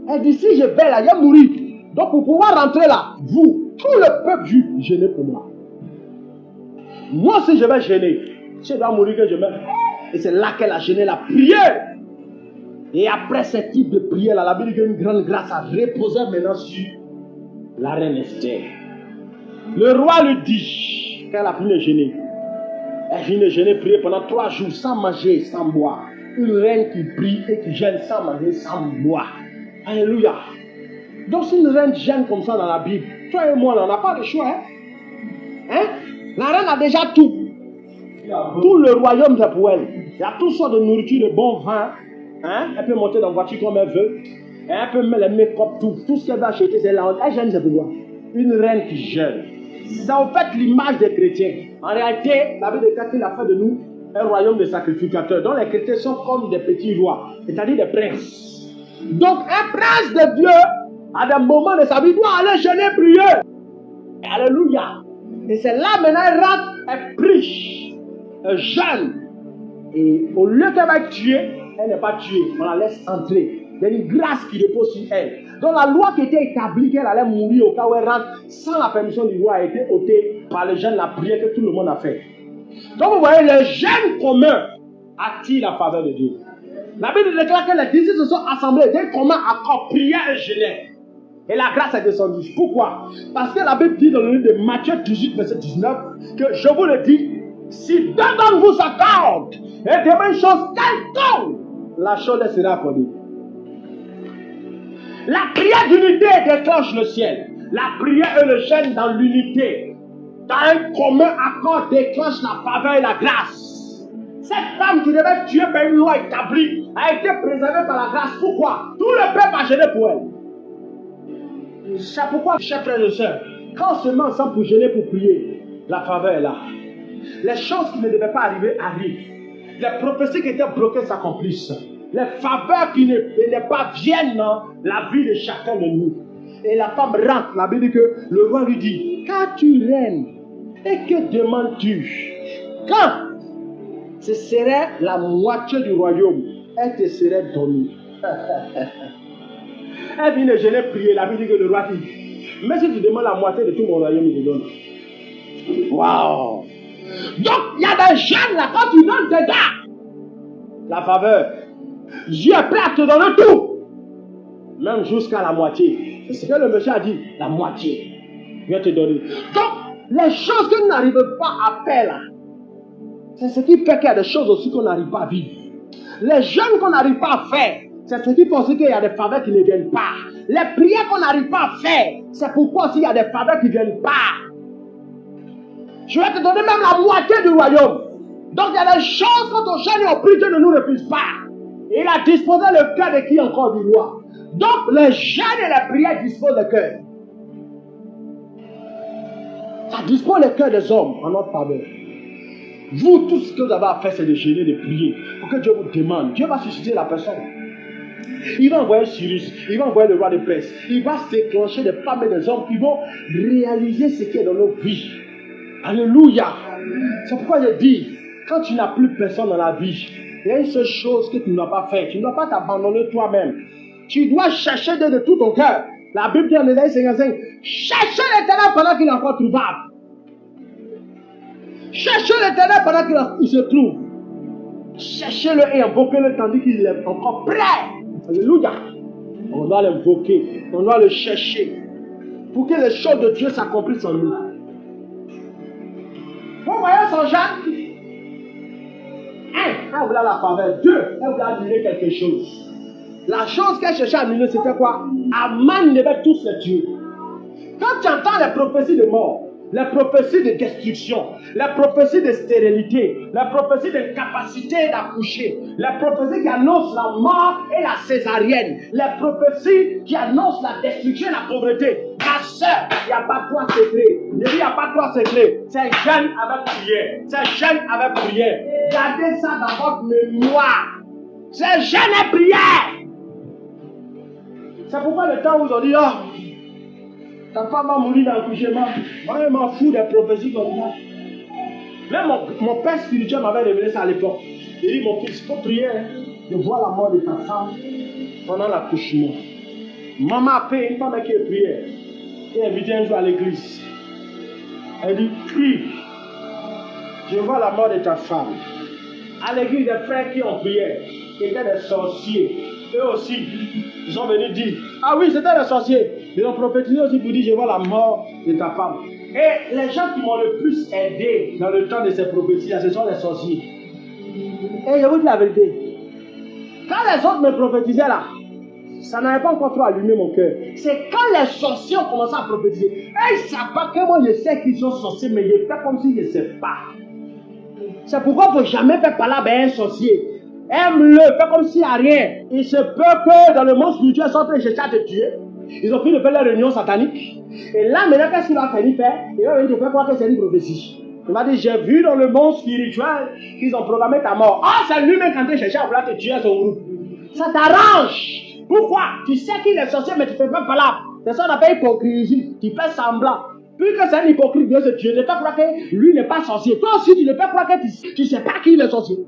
Speaker 1: elle dit, si je vais là, je vais mourir. Donc pour pouvoir rentrer là, vous, tout le peuple juif, gênez pour moi. Moi aussi je vais gêner. Si je dois mourir, que je meurs. Et c'est là qu'elle a gêné la prière. Et après ce type de prière, la Bible dit qu'une grande grâce a reposé maintenant sur la reine Esther. Le roi lui dit, quand elle a fini de gêner, elle finit de gêner, prier pendant 3 jours sans manger, sans boire. Une reine qui prie et qui gêne sans manger, sans boire. Alléluia. Donc si une reine gêne comme ça dans la Bible, toi et moi, on n'a pas de choix. Hein? La reine a déjà tout. Tout le royaume est pour elle. Il y a toutes sortes de nourriture, de bon vin. Hein? Elle peut monter dans la voiture comme elle veut. Elle peut mettre les make-up, tout ce qu'elle va acheter, c'est là. Elle gêne, c'est pourquoi? Une reine qui gêne. C'est en fait l'image des chrétiens. En réalité, la Bible dit qu'il a fait de nous un royaume de sacrificateurs. Donc les chrétiens sont comme des petits rois, c'est-à-dire des princes. Donc un prince de Dieu, à des moments de sa vie, doit aller gêner, prier. Alléluia. Et c'est là maintenant, elle rentre, elle prêche, elle jeûne. Et au lieu qu'elle va être tuée, elle n'est pas tuée, on la laisse entrer. Il y a une grâce qui repose sur elle. Donc la loi qui était établie qu'elle allait mourir au cas où elle rentre, sans la permission du roi, a été ôtée par le jeûne, la prière que tout le monde a fait. Donc vous voyez, le jeûne commun attire la faveur de Dieu. La Bible déclare que les disciples se sont assemblés d'un commun accord, prière et jeûnaient. Et la grâce est descendue. Pourquoi? Parce que la Bible dit dans le livre de Matthieu 18, verset 19, que je vous le dis, si deux d'entre vous s'accordent et demandent une chose quelconque, la chose sera accordée. La prière d'unité déclenche le ciel. La prière et le jeûne dans l'unité, dans un commun accord, déclenche la faveur et la grâce. Cette femme qui devait être tuée par une loi établie a été préservée par la grâce. Pourquoi? Tout le peuple a gêné pour elle. C'est pourquoi, chers frères et sœurs, quand on se met ensemble pour gêner, pour prier, la faveur est là. Les choses qui ne devaient pas arriver arrivent. Les prophéties qui étaient bloquées s'accomplissent. Les faveurs qui ne pas viennent dans la vie de chacun de nous. Et la femme rentre. La Bible dit que le roi lui dit, quand tu règnes, et que demandes-tu? Quand ce serait la moitié du royaume, elle te serait donnée. Elle vient de gêner, prier. La Bible dit que le roi dit, mais si tu demandes la moitié de tout mon royaume, il te donne. Waouh! Donc, il y a des jeunes là, quand tu donnes des gars, la faveur, Dieu est prêt à te donner tout, même jusqu'à la moitié. C'est ce que le monsieur a dit, la moitié. Il vient te donner. Donc, les choses que nous n'arrivons pas à faire là, c'est ce qui fait qu'il y a des choses aussi qu'on n'arrive pas à vivre. Les jeûnes qu'on n'arrive pas à faire, c'est ce qui fait aussi qu'il y a des faveurs qui ne viennent pas. Les prières qu'on n'arrive pas à faire, c'est pourquoi aussi il y a des faveurs qui ne viennent pas. Je vais te donner même la moitié du royaume. Donc il y a des choses quand on jeûne et on prie, Dieu ne nous refuse pas. Et il a disposé le cœur de qui encore du roi. Donc les jeûnes et les prières disposent le cœur. Ça dispose le cœur des hommes en notre faveur. Vous, tout ce que vous avez à faire, c'est de jeûner, de prier. Pour que Dieu vous demande. Dieu va susciter la personne. Il va envoyer Cyrus, il va envoyer le roi de Perse. Il va se déclencher des femmes et des hommes qui vont réaliser ce qui est dans nos vies. Alléluia. C'est pourquoi je dis, quand tu n'as plus personne dans la vie, il y a une seule chose que tu ne dois pas faire. Tu ne dois pas t'abandonner toi-même. Tu dois chercher Dieu de tout ton cœur. La Bible dit en Ésaïe 55, cherchez l'Éternel pendant qu'il est encore trouvable. Cherchez l'Éternel pendant qu'il se trouve. Cherchez-le et invoquez-le tandis qu'il est encore prêt. Alléluia. On doit l'invoquer, on doit le chercher pour que les choses de Dieu s'accomplissent en nous. Vous voyez son Jean? Un, elle voulait la faveur. Deux, elle voulait annuler quelque chose. La chose qu'elle cherchait à annuler, c'était quoi? Aman devait tous les tuer. Quand tu entends les prophéties de mort, les prophéties de destruction, les prophéties de stérilité, les prophéties de capacité d'accoucher, les prophéties qui annoncent la mort et la césarienne, les prophéties qui annoncent la destruction et la pauvreté, ma soeur, il n'y a pas quoi secret. Il n'y a pas trois secrets. C'est jeûne avec prière. C'est jeûne avec prière. Gardez ça dans votre mémoire. C'est jeûne et prière. C'est pourquoi le temps où ils ont dit, oh, ta femme va mourir dans l'accouchement. Moi, je m'en fous des prophéties comme ça. Même mon père spirituel m'avait révélé ça à l'époque. Il dit, mon fils, il faut prier de voir la mort de ta femme pendant l'accouchement. Maman a fait une femme qui est prière. Elle est invitée un jour à l'église. Elle dit, prie. Je vois la mort de ta femme. À l'église, des frères qui ont prié, qui étaient des sorciers. Eux aussi, ils sont venus dire, ah oui, c'était des sorciers. Ils ont prophétisé aussi pour dire, je vois la mort de ta femme. Et les gens qui m'ont le plus aidé dans le temps de ces prophéties, ce sont les sorciers. Et je vous dis la vérité. Quand les autres me prophétisaient là, ça n'avait pas encore trop allumé mon cœur. C'est quand les sorciers ont commencé à prophétiser. Et ils ne savent pas que moi je sais qu'ils sont sorciers, mais je fais comme si je ne sais pas. C'est pourquoi il ne faut jamais faire palabre à un sorcier. Aime-le, fais comme s'il n'y a rien. Il se peut que dans le monde spirituel, ils sont en train de chercher à te tuer. Ils ont fini de faire leur réunion satanique. Et là, maintenant, qu'est-ce qu'il va faire? Il va venir te faire croire que c'est une prophétie. Il m'a dit, j'ai vu dans le monde spirituel qu'ils ont programmé ta mort. Ah, c'est lui-même qui est en train de chercher à vouloir te tuer à son groupe. Ça t'arrange. Pourquoi? Tu sais qu'il est sorcier, mais tu ne fais pas palabre. C'est ça qu'on appelle hypocrisie. Tu fais semblant. Puisque c'est un hypocrite, Dieu se tue. Ne fais croire que lui n'est pas sorcier. Toi aussi, tu ne fais croire que tu ne sais pas qui est sorcier.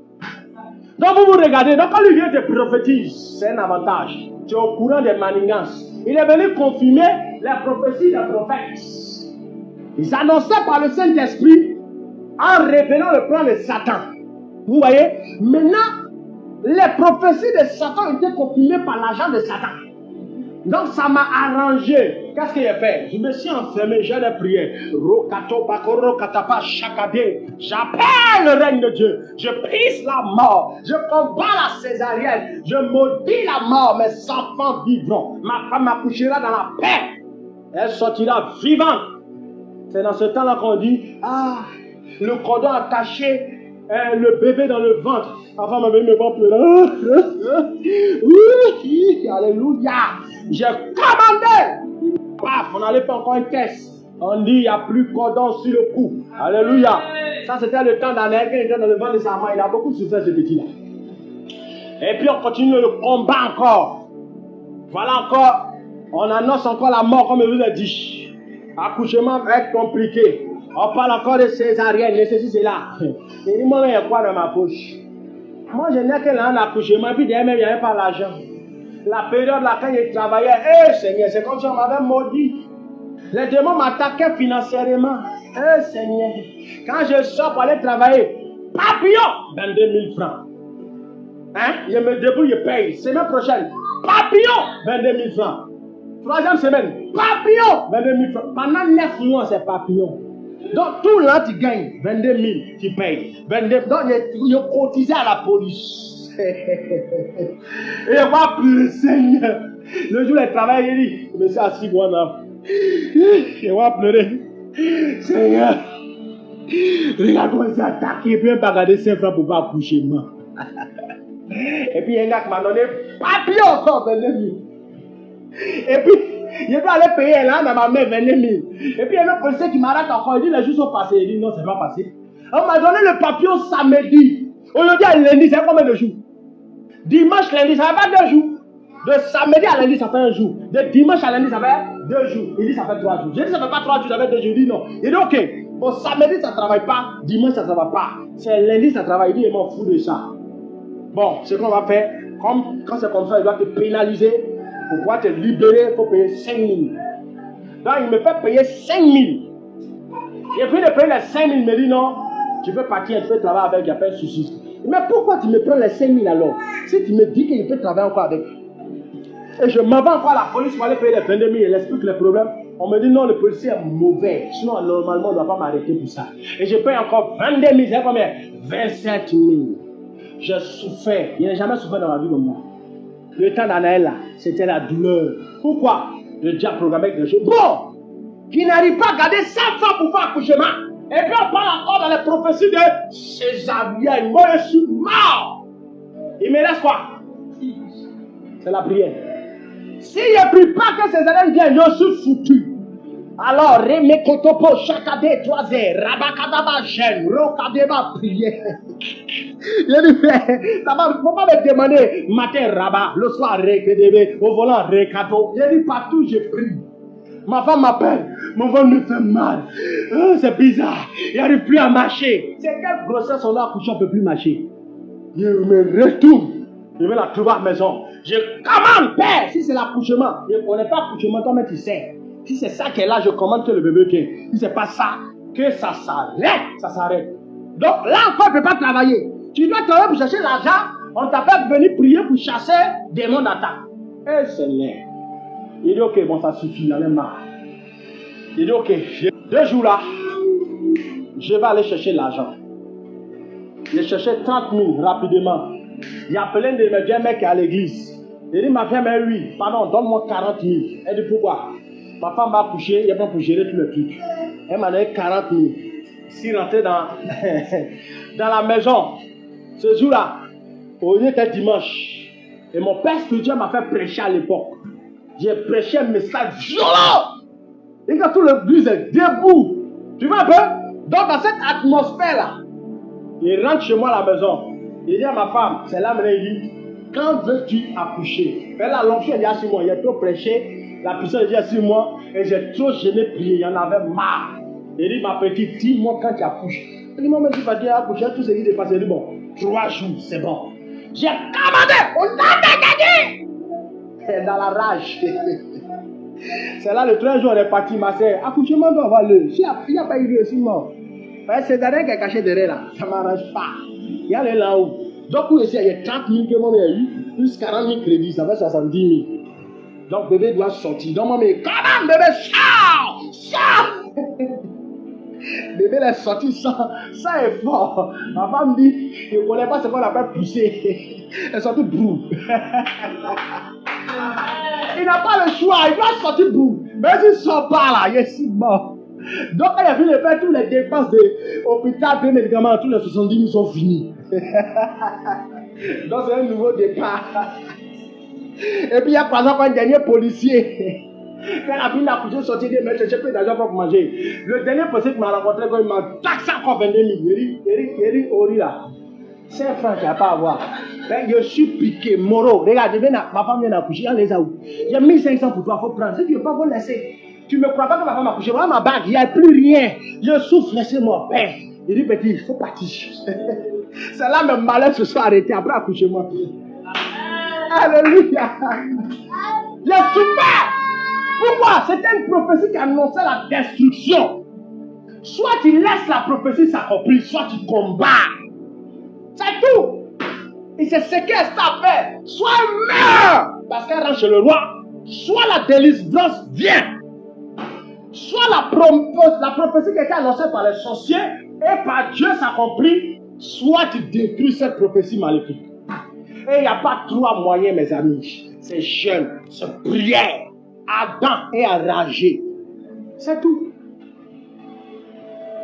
Speaker 1: Donc vous vous regardez, donc quand lui vient te prophétise, c'est un avantage. Tu es au courant des manigances. Il est venu confirmer les prophéties des prophètes. Ils annonçaient par le Saint-Esprit en révélant le plan de Satan. Vous voyez? Maintenant, les prophéties de Satan étaient confirmées par l'agent de Satan. Donc ça m'a arrangé. Qu'est-ce que j'ai fait? Je me suis enfermé, j'ai des prières. J'appelle le règne de Dieu. Je prise la mort. Je combats la césarienne. Je maudis la mort. Mes enfants vivront. Ma femme accouchera dans la paix. Elle sortira vivante. C'est dans ce temps-là qu'on dit, ah, le cordon attaché, le bébé dans le ventre. Enfin, ma bébé me va pleurer. Alléluia. J'ai commandé. Paf, on n'allait pas encore un test. On dit, il n'y a plus de cordon sur le cou. Alléluia. Ça, c'était le temps d'Anaël, quand il était dans le ventre de sa maman. Il a beaucoup souffert, ce petit-là. Et puis, on continue le combat encore. Voilà encore. On annonce encore la mort, comme je vous ai dit. Accouchement va être compliqué. On parle encore de césarienne, mais ceci, c'est là. Et dit, moi, il y a quoi dans ma poche? Moi, je n'ai que là, un accouchement, puis derrière, il n'y avait pas l'argent. La période là, quand il travaillait, Seigneur, c'est comme si on m'avait maudit. Les démons m'attaquaient financièrement. Seigneur, quand je sors pour aller travailler, papillon, 22 000 francs. Hein? Je me débrouille, je paye. Semaine prochaine, papillon, 22 000 francs. Troisième semaine, papillon, 22 000 francs. Pendant 9 mois, c'est papillon. Donc, tout là, tu gagnes 22 000, tu payes. 22, donc, il a cotisé à la police. Et il va pleurer, Seigneur. Le jour où il travaille, il dit, je me suis assis, moi, là. Il va pleurer. Seigneur, regarde comment il s'est attaqué. Et puis, il m'a regardé 5 francs pour pas accoucher, moi. Et puis, il y a un gars qui m'a donné papillon encore, 22 000. Et puis, je dois aller payer là, dans ma main, 22 000. Et puis, il y a un policier qui m'arrête encore. Il dit, les jours sont passés. Il dit, non, c'est pas passé. On m'a donné le papillon samedi. Aujourd'hui, à lundi, c'est combien de jours? Dimanche, lundi, ça fait pas 2 jours. De samedi à lundi, ça fait 1 jour. De dimanche à lundi, ça fait 2 jours. Il dit, ça fait 3 jours. J'ai dit, ça fait pas 3 jours, ça fait 2 jours. Il dit, non. Il dit, ok. Bon, samedi, ça travaille pas. Dimanche, ça travaille pas. C'est lundi, ça travaille. Il dit, il m'en fout de ça. Bon, ce qu'on va faire, comme, quand c'est comme ça, il doit te pénaliser. Pour pouvoir te libérer, il faut payer 5 000. Donc, il me fait payer 5 000. J'ai fini de payer les 5 000. Il me dit, non, tu peux partir, tu peux travailler avec, il n'y a pas de souci. Mais pourquoi tu me prends les 5 000 alors? Si tu me dis que je peux travailler encore avec. Et je m'en vais encore à la police pour aller payer les 22 000. Elle explique le problème. On me dit, non, le policier est mauvais. Sinon, normalement, on ne doit pas m'arrêter pour ça. Et je paye encore 22 000. C'est combien? 27 000. J'ai souffert. Je n'ai jamais souffert dans ma vie comme moi. Le temps d'Anaël, là, c'était la douleur. Pourquoi? Le diable programmait quelque chose. Bon, qui n'arrive pas à garder 100 francs pour faire accouchement. Et puis on parle encore dans les prophéties de césarienne. Moi, je suis mort. Il me laisse quoi? C'est la prière. Si je ne prie pas que césarienne vienne, je suis foutu. Alors, Rémé Kotopo, Chakade, Toisé, Rabakadaba, Gêne, Rokadeba, prier. Il a dit, ça va, faut pas me demander, matin, Rabat, le soir, Rekedebe, au volant, Rekato. Il a dit, partout, je prie. Ma femme m'appelle, mon ventre me fait mal. Oh, c'est bizarre, il n'arrive plus à marcher. C'est quelle grossesse on a accouché, on ne peut plus marcher. Je me retourne, je vais la trouver à la maison. Je commande, père, si c'est l'accouchement. Je ne connais pas l'accouchement, toi-même tu sais. Si c'est ça qui est là, je commande que le bébé vient. Si ce n'est pas ça, que ça s'arrête, ça s'arrête. Donc là encore, tu ne peux pas travailler. Tu dois travailler pour chercher l'argent. On t'appelle pour venir prier pour chasser des démons d'attaque. Eh Seigneur. Il dit ok, bon ça suffit, il en est marre. Il dit ok, 2 jours là, je vais aller chercher l'argent. J'ai cherché 30 000 rapidement. Il a appelé un de mes vieux mecs à l'église. Il dit ma femme est oui, pardon, donne-moi 40 000. Elle dit pourquoi? Ma femme m'a couché, il est pas pour gérer tous les trucs. Elle m'a donné 40 000. Si rentré dans la maison, ce jour-là, au lieu d'être dimanche, et mon père spirituel m'a fait prêcher à l'époque. J'ai prêché un message violent. Et quand tout l'église est debout, tu vois un peu? Donc dans cette atmosphère-là, il rentre chez moi à la maison. Il dit à ma femme, c'est là maintenant, il dit, quand veux-tu accoucher? Elle a l'onction il y a 6 mois, il a trop prêché, la puissance il y a 6 mois, et j'ai trop gêné prier, il y en avait marre. Il dit, ma petite, dis-moi quand tu accouches. Il dit, moi, même si tu as accouché, tout ce qui s'est passé, il dit, bon, 3 jours, c'est bon. J'ai commandé, on a gagné. Et dans la rage. C'est là le 13 jours, on est parti, ma soeur. Accouchement doit avoir le. S'il n'y a pas eu de 6 mois. C'est derrière qui est caché derrière là. Ça ne m'arrange pas. Il y a les là-haut. Donc, ici, il y a 30 000 que moi j'ai eu, plus 40 000 crédits, ça fait 70 000. Donc, bébé doit sortir. Donc, moi, mais comment bébé sort? Sort! Bébé est sorti sans effort. Ma femme dit, je ne connais pas ce qu'on appelle pousser. Elle est sortie brou. Il n'a pas le choix, il doit sortir brou. Mais s'il ne sort pas là, il est si mort. Donc, quand il a fini de faire tous les dépenses de l'hôpital, de médicaments, tous les 70 000 sont finis. Donc, c'est un nouveau départ. Et puis, il y a par exemple un dernier policier. Quand la fille n'a couché, sorti de me chercher peu d'argent pour manger. Le dernier policier qui m'a rencontré, quand il m'a taxé encore 22 000. Il dit, Ori là, 5 francs, tu n'as pas à avoir. Ben, je suis piqué, moro. Regarde, ma femme vient d'accoucher, elle les a où? J'ai 1500 pour toi, il faut prendre. Si tu ne veux pas, il faut laisser. Tu ne me crois pas que ma femme a accouché? Voilà ma bague, il n'y a plus rien. Je souffre, laissez-moi. Ben, il dit, petit, il faut partir. C'est là que mes malheurs se sont arrêtés après accouchement. Alléluia. J'ai souffert. Pourquoi? C'était une prophétie qui annonçait la destruction. Soit tu laisses la prophétie s'accomplir, soit tu combats. C'est tout. Et c'est ce qu'elle a fait. Soit elle meurt parce qu'elle rentre chez le roi, soit la délivrance vient. Soit la prophétie qui a été annoncée par les sorciers et par Dieu s'accomplit, soit tu détruis cette prophétie maléfique. Et il n'y a pas 3 moyens, mes amis. C'est jeûne, c'est prière, ardent et enragé. C'est tout.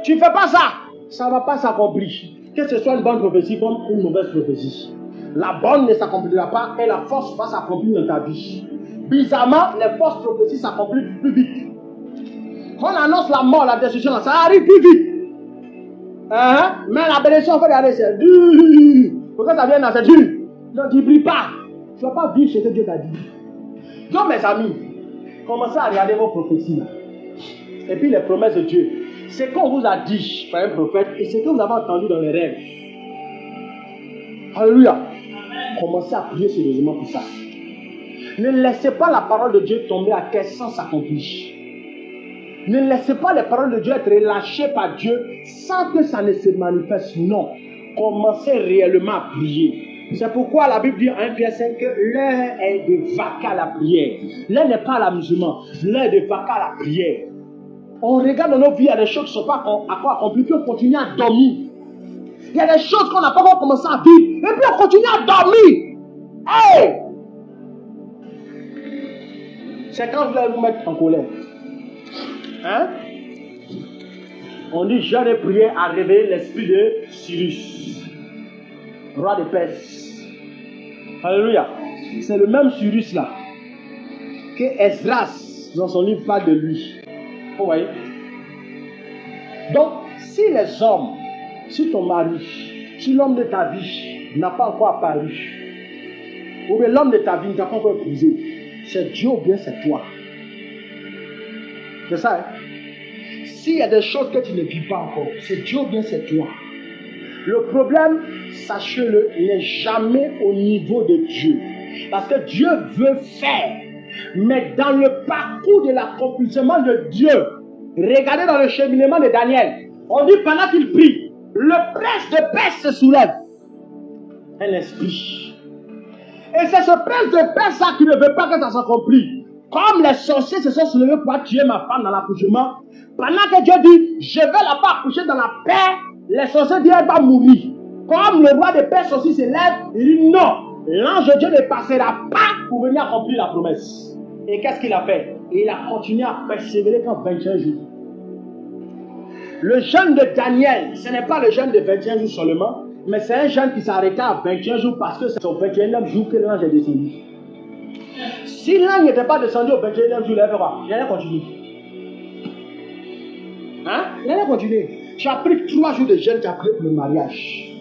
Speaker 1: Tu ne fais pas ça, ça ne va pas s'accomplir. Que ce soit une bonne prophétie comme une mauvaise prophétie. La bonne ne s'accomplira pas et la force va s'accomplir dans ta vie. Bizarrement, les fausses prophéties s'accomplissent plus vite. Quand on annonce la mort, la destruction, ça arrive plus vite. Mais la bénédiction, il faut regarder, c'est dur. Pourquoi ça vient dans cette dur? Donc, tu ne pries pas. Tu ne vas pas vivre ce que Dieu t'a dit. Donc, mes amis, commencez à regarder vos prophéties. Là. Et puis, les promesses de Dieu. C'est qu'on vous a dit par un prophète et c'est que vous avez entendu dans les rêves. Alléluia. Commencez à prier sérieusement pour ça. Ne laissez pas la parole de Dieu tomber à terre sans s'accomplir. Ne laissez pas les paroles de Dieu être relâchées par Dieu sans que ça ne se manifeste. Non. Commencez réellement à prier. C'est pourquoi la Bible dit en 1 Pierre 5 que l'heure est de vaquer à la prière. L'heure n'est pas à l'amusement. L'heure est de vaquer à la prière. On regarde dans nos vies, il y a des choses qui ne sont pas encore accomplies, puis on continue à dormir. Il y a des choses qu'on n'a pas encore commencé à vivre, et puis on continue à dormir. Hey! C'est quand vous allez vous mettre en colère. Hein? On dit, jeûne et prière a réveillé l'esprit de Cyrus, roi de Perse. Alléluia. C'est le même Cyrus là que Esdras, dans son livre, parle de lui. Vous voyez? Donc, si les hommes, si ton mari, si l'homme de ta vie n'a pas encore apparu, ou bien l'homme de ta vie n'a pas encore épousé, c'est Dieu ou bien c'est toi. C'est ça, hein? S'il y a des choses que tu ne vis pas encore, c'est Dieu ou bien c'est toi. Le problème, sachez-le, n'est jamais au niveau de Dieu. Parce que Dieu veut faire. Mais dans le parcours de l'accomplissement de Dieu, regardez dans le cheminement de Daniel, on dit pendant qu'il prie, le prince de Perse se soulève. Un esprit. Et c'est ce prince de Perse qui ne veut pas que ça s'accomplisse. Comme les sorciers se sont soulevés pour tuer ma femme dans l'accouchement, pendant que Dieu dit, je vais la pas accoucher dans la paix, les sorciers disent, elle va mourir. Comme le roi de Perse aussi se lève, il dit non, l'ange de Dieu ne passera pas pour venir accomplir la promesse. Et qu'est-ce qu'il a fait? Il a continué à persévérer pendant 21 jours. Le jeûne de Daniel, ce n'est pas le jeûne de 21 jours seulement, mais c'est un jeûne qui s'arrêta à 21 jours parce que c'est au 21e jour que l'ange est descendu. Si l'ange n'était pas descendu au 21e jour, il allait quoi? Il allait continuer. Hein? Il allait continuer. Tu as pris 3 jours de jeûne, tu as pris pour le mariage.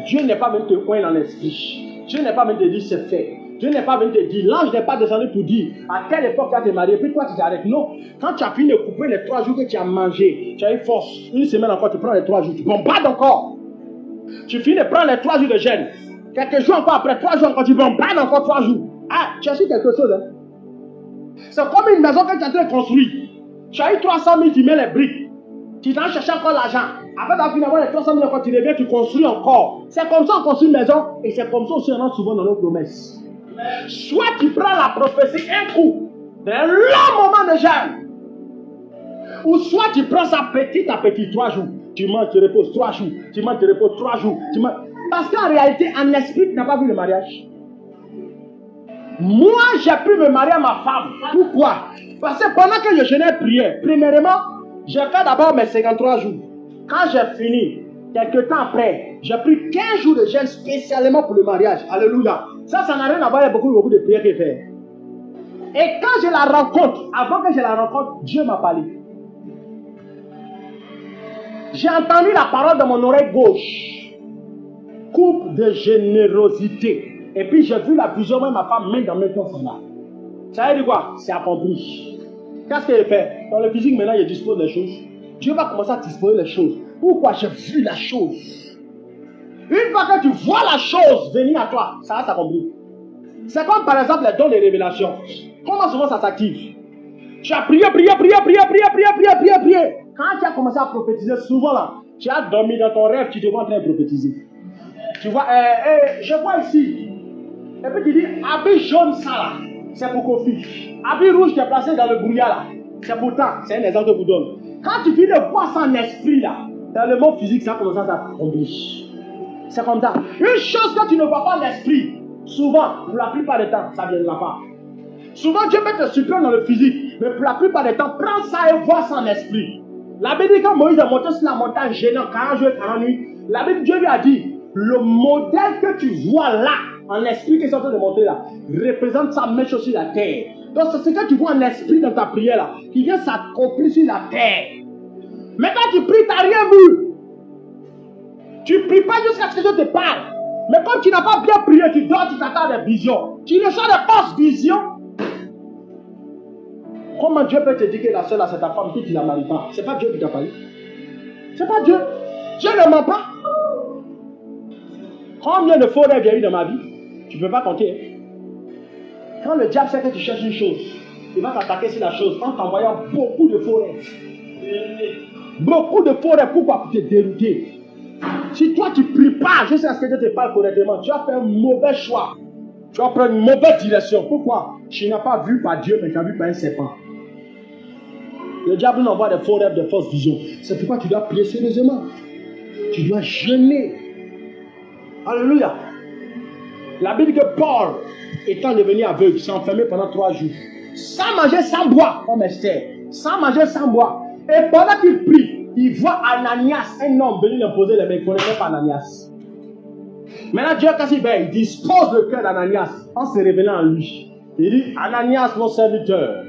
Speaker 1: Dieu n'est pas venu te coin dans l'esprit. Dieu n'est pas venu te dire c'est fait. Dieu n'est pas venu te dire, l'ange n'est pas descendu pour dire à quelle époque tu as te marié, puis toi tu t'arrêtes. Non, quand tu as fini de couper les 3 jours que tu as mangé, tu as eu force. Une semaine encore, tu prends les 3 jours, tu bombardes encore. Tu finis de prendre les 3 jours de jeûne. Quelques jours encore après, 3 jours encore, tu bombardes encore 3 jours. Ah, tu as su quelque chose, hein? C'est comme une maison que tu es en train de construire. Tu as eu 300 000, tu mets les briques. Tu t'en cherches encore l'argent. Après, tu as fini d'avoir les 300 000 encore, tu reviens, tu construis encore. C'est comme ça qu'on construit une maison et c'est comme ça aussi on entre souvent dans nos promesses. Soit tu prends la prophétie un coup, d'un long moment de jeûne, ou soit tu prends ça petit à petit, 3 jours. Tu manges, tu reposes 3 jours. Tu manges, tu reposes 3 jours. Parce qu'en réalité, en esprit, tu n'as pas vu le mariage. Moi, j'ai pu me marier à ma femme. Pourquoi? Parce que pendant que je jeûnais priais, premièrement, j'ai fait d'abord mes 53 jours. Quand j'ai fini, quelques temps après, j'ai pris 15 jours de jeûne spécialement pour le mariage. Alléluia. Ça n'a rien à voir avec beaucoup de prières qu'il fait. Et quand je la rencontre, avant que je la rencontre, Dieu m'a parlé. J'ai entendu la parole dans mon oreille gauche. Coupe de générosité. Et puis j'ai vu la vision, moi, ma femme, main dans mes poings, là. Ça veut dire quoi? C'est accompli. Qu'est-ce qu'elle fait? Dans le physique, maintenant, il dispose des choses. Dieu va commencer à disposer les choses. Pourquoi? J'ai vu la chose. Une fois que tu vois la chose venir à toi, ça va s'accomplir. C'est comme par exemple les dons de révélation. Comment souvent ça s'active? Tu as prié. Quand tu as commencé à prophétiser, souvent là, tu as dormi dans ton rêve, tu te vois en train de prophétiser. Tu vois, je vois ici. Et puis tu dis, habit jaune ça là, c'est pour Kofi. Habit rouge qui est placé dans le brouillard là, c'est pour toi. C'est un exemple que je vous donne. Quand tu finis de voir ça en esprit là, dans le monde physique, ça commence à s'accomplir. C'est comme ça. Une chose que tu ne vois pas en esprit, souvent, pour la plupart du temps, ça vient de la part. Souvent, Dieu peut te supprimer dans le physique, mais pour la plupart du temps, prends ça et vois ça en esprit. La Bible dit quand Moïse est monté sur la montagne gênant, 40 jours et 40 nuits, la Bible, Dieu lui a dit, le modèle que tu vois là, en esprit qui est en train de monter là, représente sa même chose sur la terre. Donc c'est ce que tu vois en esprit dans ta prière là, qui vient s'accomplir sur la terre. Mais quand tu pries, tu n'as rien vu. Tu ne pries pas jusqu'à ce que Dieu te parle. Mais comme tu n'as pas bien prié, tu dors, tu t'attends à des visions. Tu reçois des fausses visions. Comment Dieu peut te dire que la seule c'est ta femme, que tu ne la maries pas? Ce n'est pas Dieu qui t'a parlé. Ce n'est pas Dieu. Dieu ne ment pas. Combien de faux rêves il y a eu dans ma vie? Tu ne peux pas compter. Quand le diable sait que tu cherches une chose, il va t'attaquer sur la chose en t'envoyant beaucoup de faux rêves. Beaucoup de faux rêves. Pourquoi? Pour te dérouter. Si toi tu ne pries pas jusqu'à ce que Dieu te parle correctement, tu vas faire un mauvais choix. Tu vas prendre une mauvaise direction. Pourquoi? Tu n'as pas vu par Dieu, mais tu as vu par un serpent. Le diable nous envoie des faux rêves, des fausses visions. C'est pourquoi tu dois prier sérieusement. Tu dois jeûner. Alléluia. La Bible dit que Paul, étant devenu aveugle, s'est enfermé pendant 3 jours. Sans manger, sans boire, comme Esther. Sans manger, sans boire. Et pendant qu'il prie, il voit Ananias, un homme venu lui imposer les mains. Il ne connaissait pas Ananias. Maintenant, Dieu, quand il dispose le cœur d'Ananias en se révélant en lui. Il dit, Ananias, mon serviteur,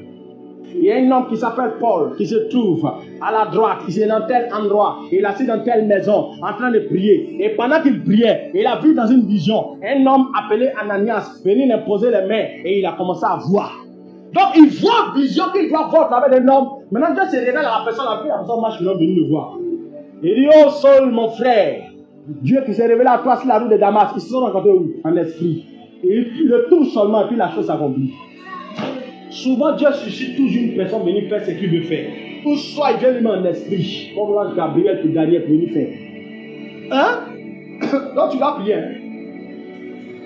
Speaker 1: Il y a un homme qui s'appelle Paul, qui se trouve à la droite, il est dans tel endroit, il est assis dans telle maison, en train de prier. Et pendant qu'il priait, il a vu dans une vision un homme appelé Ananias venir imposer les mains et il a commencé à voir. Donc il voit vision qu'il doit voir à travers un homme. Maintenant Dieu se révèle à la personne, la personne marche, il va venir le voir. Il dit, oh Saul, mon frère, Dieu qui s'est révélé à toi sur la rue de Damas, ils se sont rencontrés où? En esprit. Et il le touche seulement et puis la chose s'accomplit. Souvent Dieu suscite toujours une personne venir faire ce qu'il veut faire. Ou soit il vient lui en esprit, comme l'ange Gabriel pour Daniel pour venir faire. Hein? Donc tu dois prier. Hein?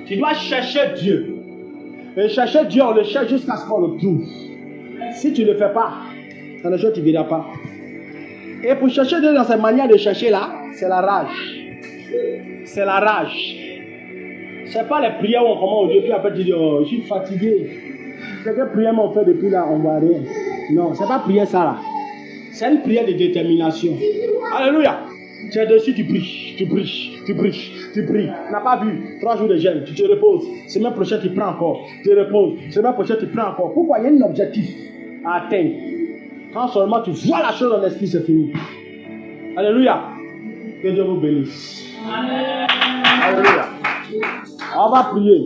Speaker 1: Tu dois chercher Dieu. Et chercher Dieu, on le cherche jusqu'à ce qu'on le trouve. Si tu ne le fais pas, dans le jour tu ne verras pas. Et pour chercher Dieu dans cette manière de chercher là, c'est la rage. C'est la rage. C'est pas les prières où on commence au Dieu, puis après tu dis, oh, je suis fatigué. C'est que prière on fait depuis là, on voit rien. Non, c'est pas prière ça là. C'est une prière de détermination. Alléluia. Tu es dessus, tu pries, tu pries, tu pries, tu pries. Tu n'as pas vu 3 jours de jeûne, tu te reposes. Semaine prochaine, tu prends encore. Tu te reposes. Semaine prochaine, tu prends encore. Pourquoi? Il y a un objectif à atteindre. Quand seulement tu vois la chose dans l'esprit, c'est fini. Alléluia. Que Dieu vous bénisse. Amen. Alléluia. On va prier.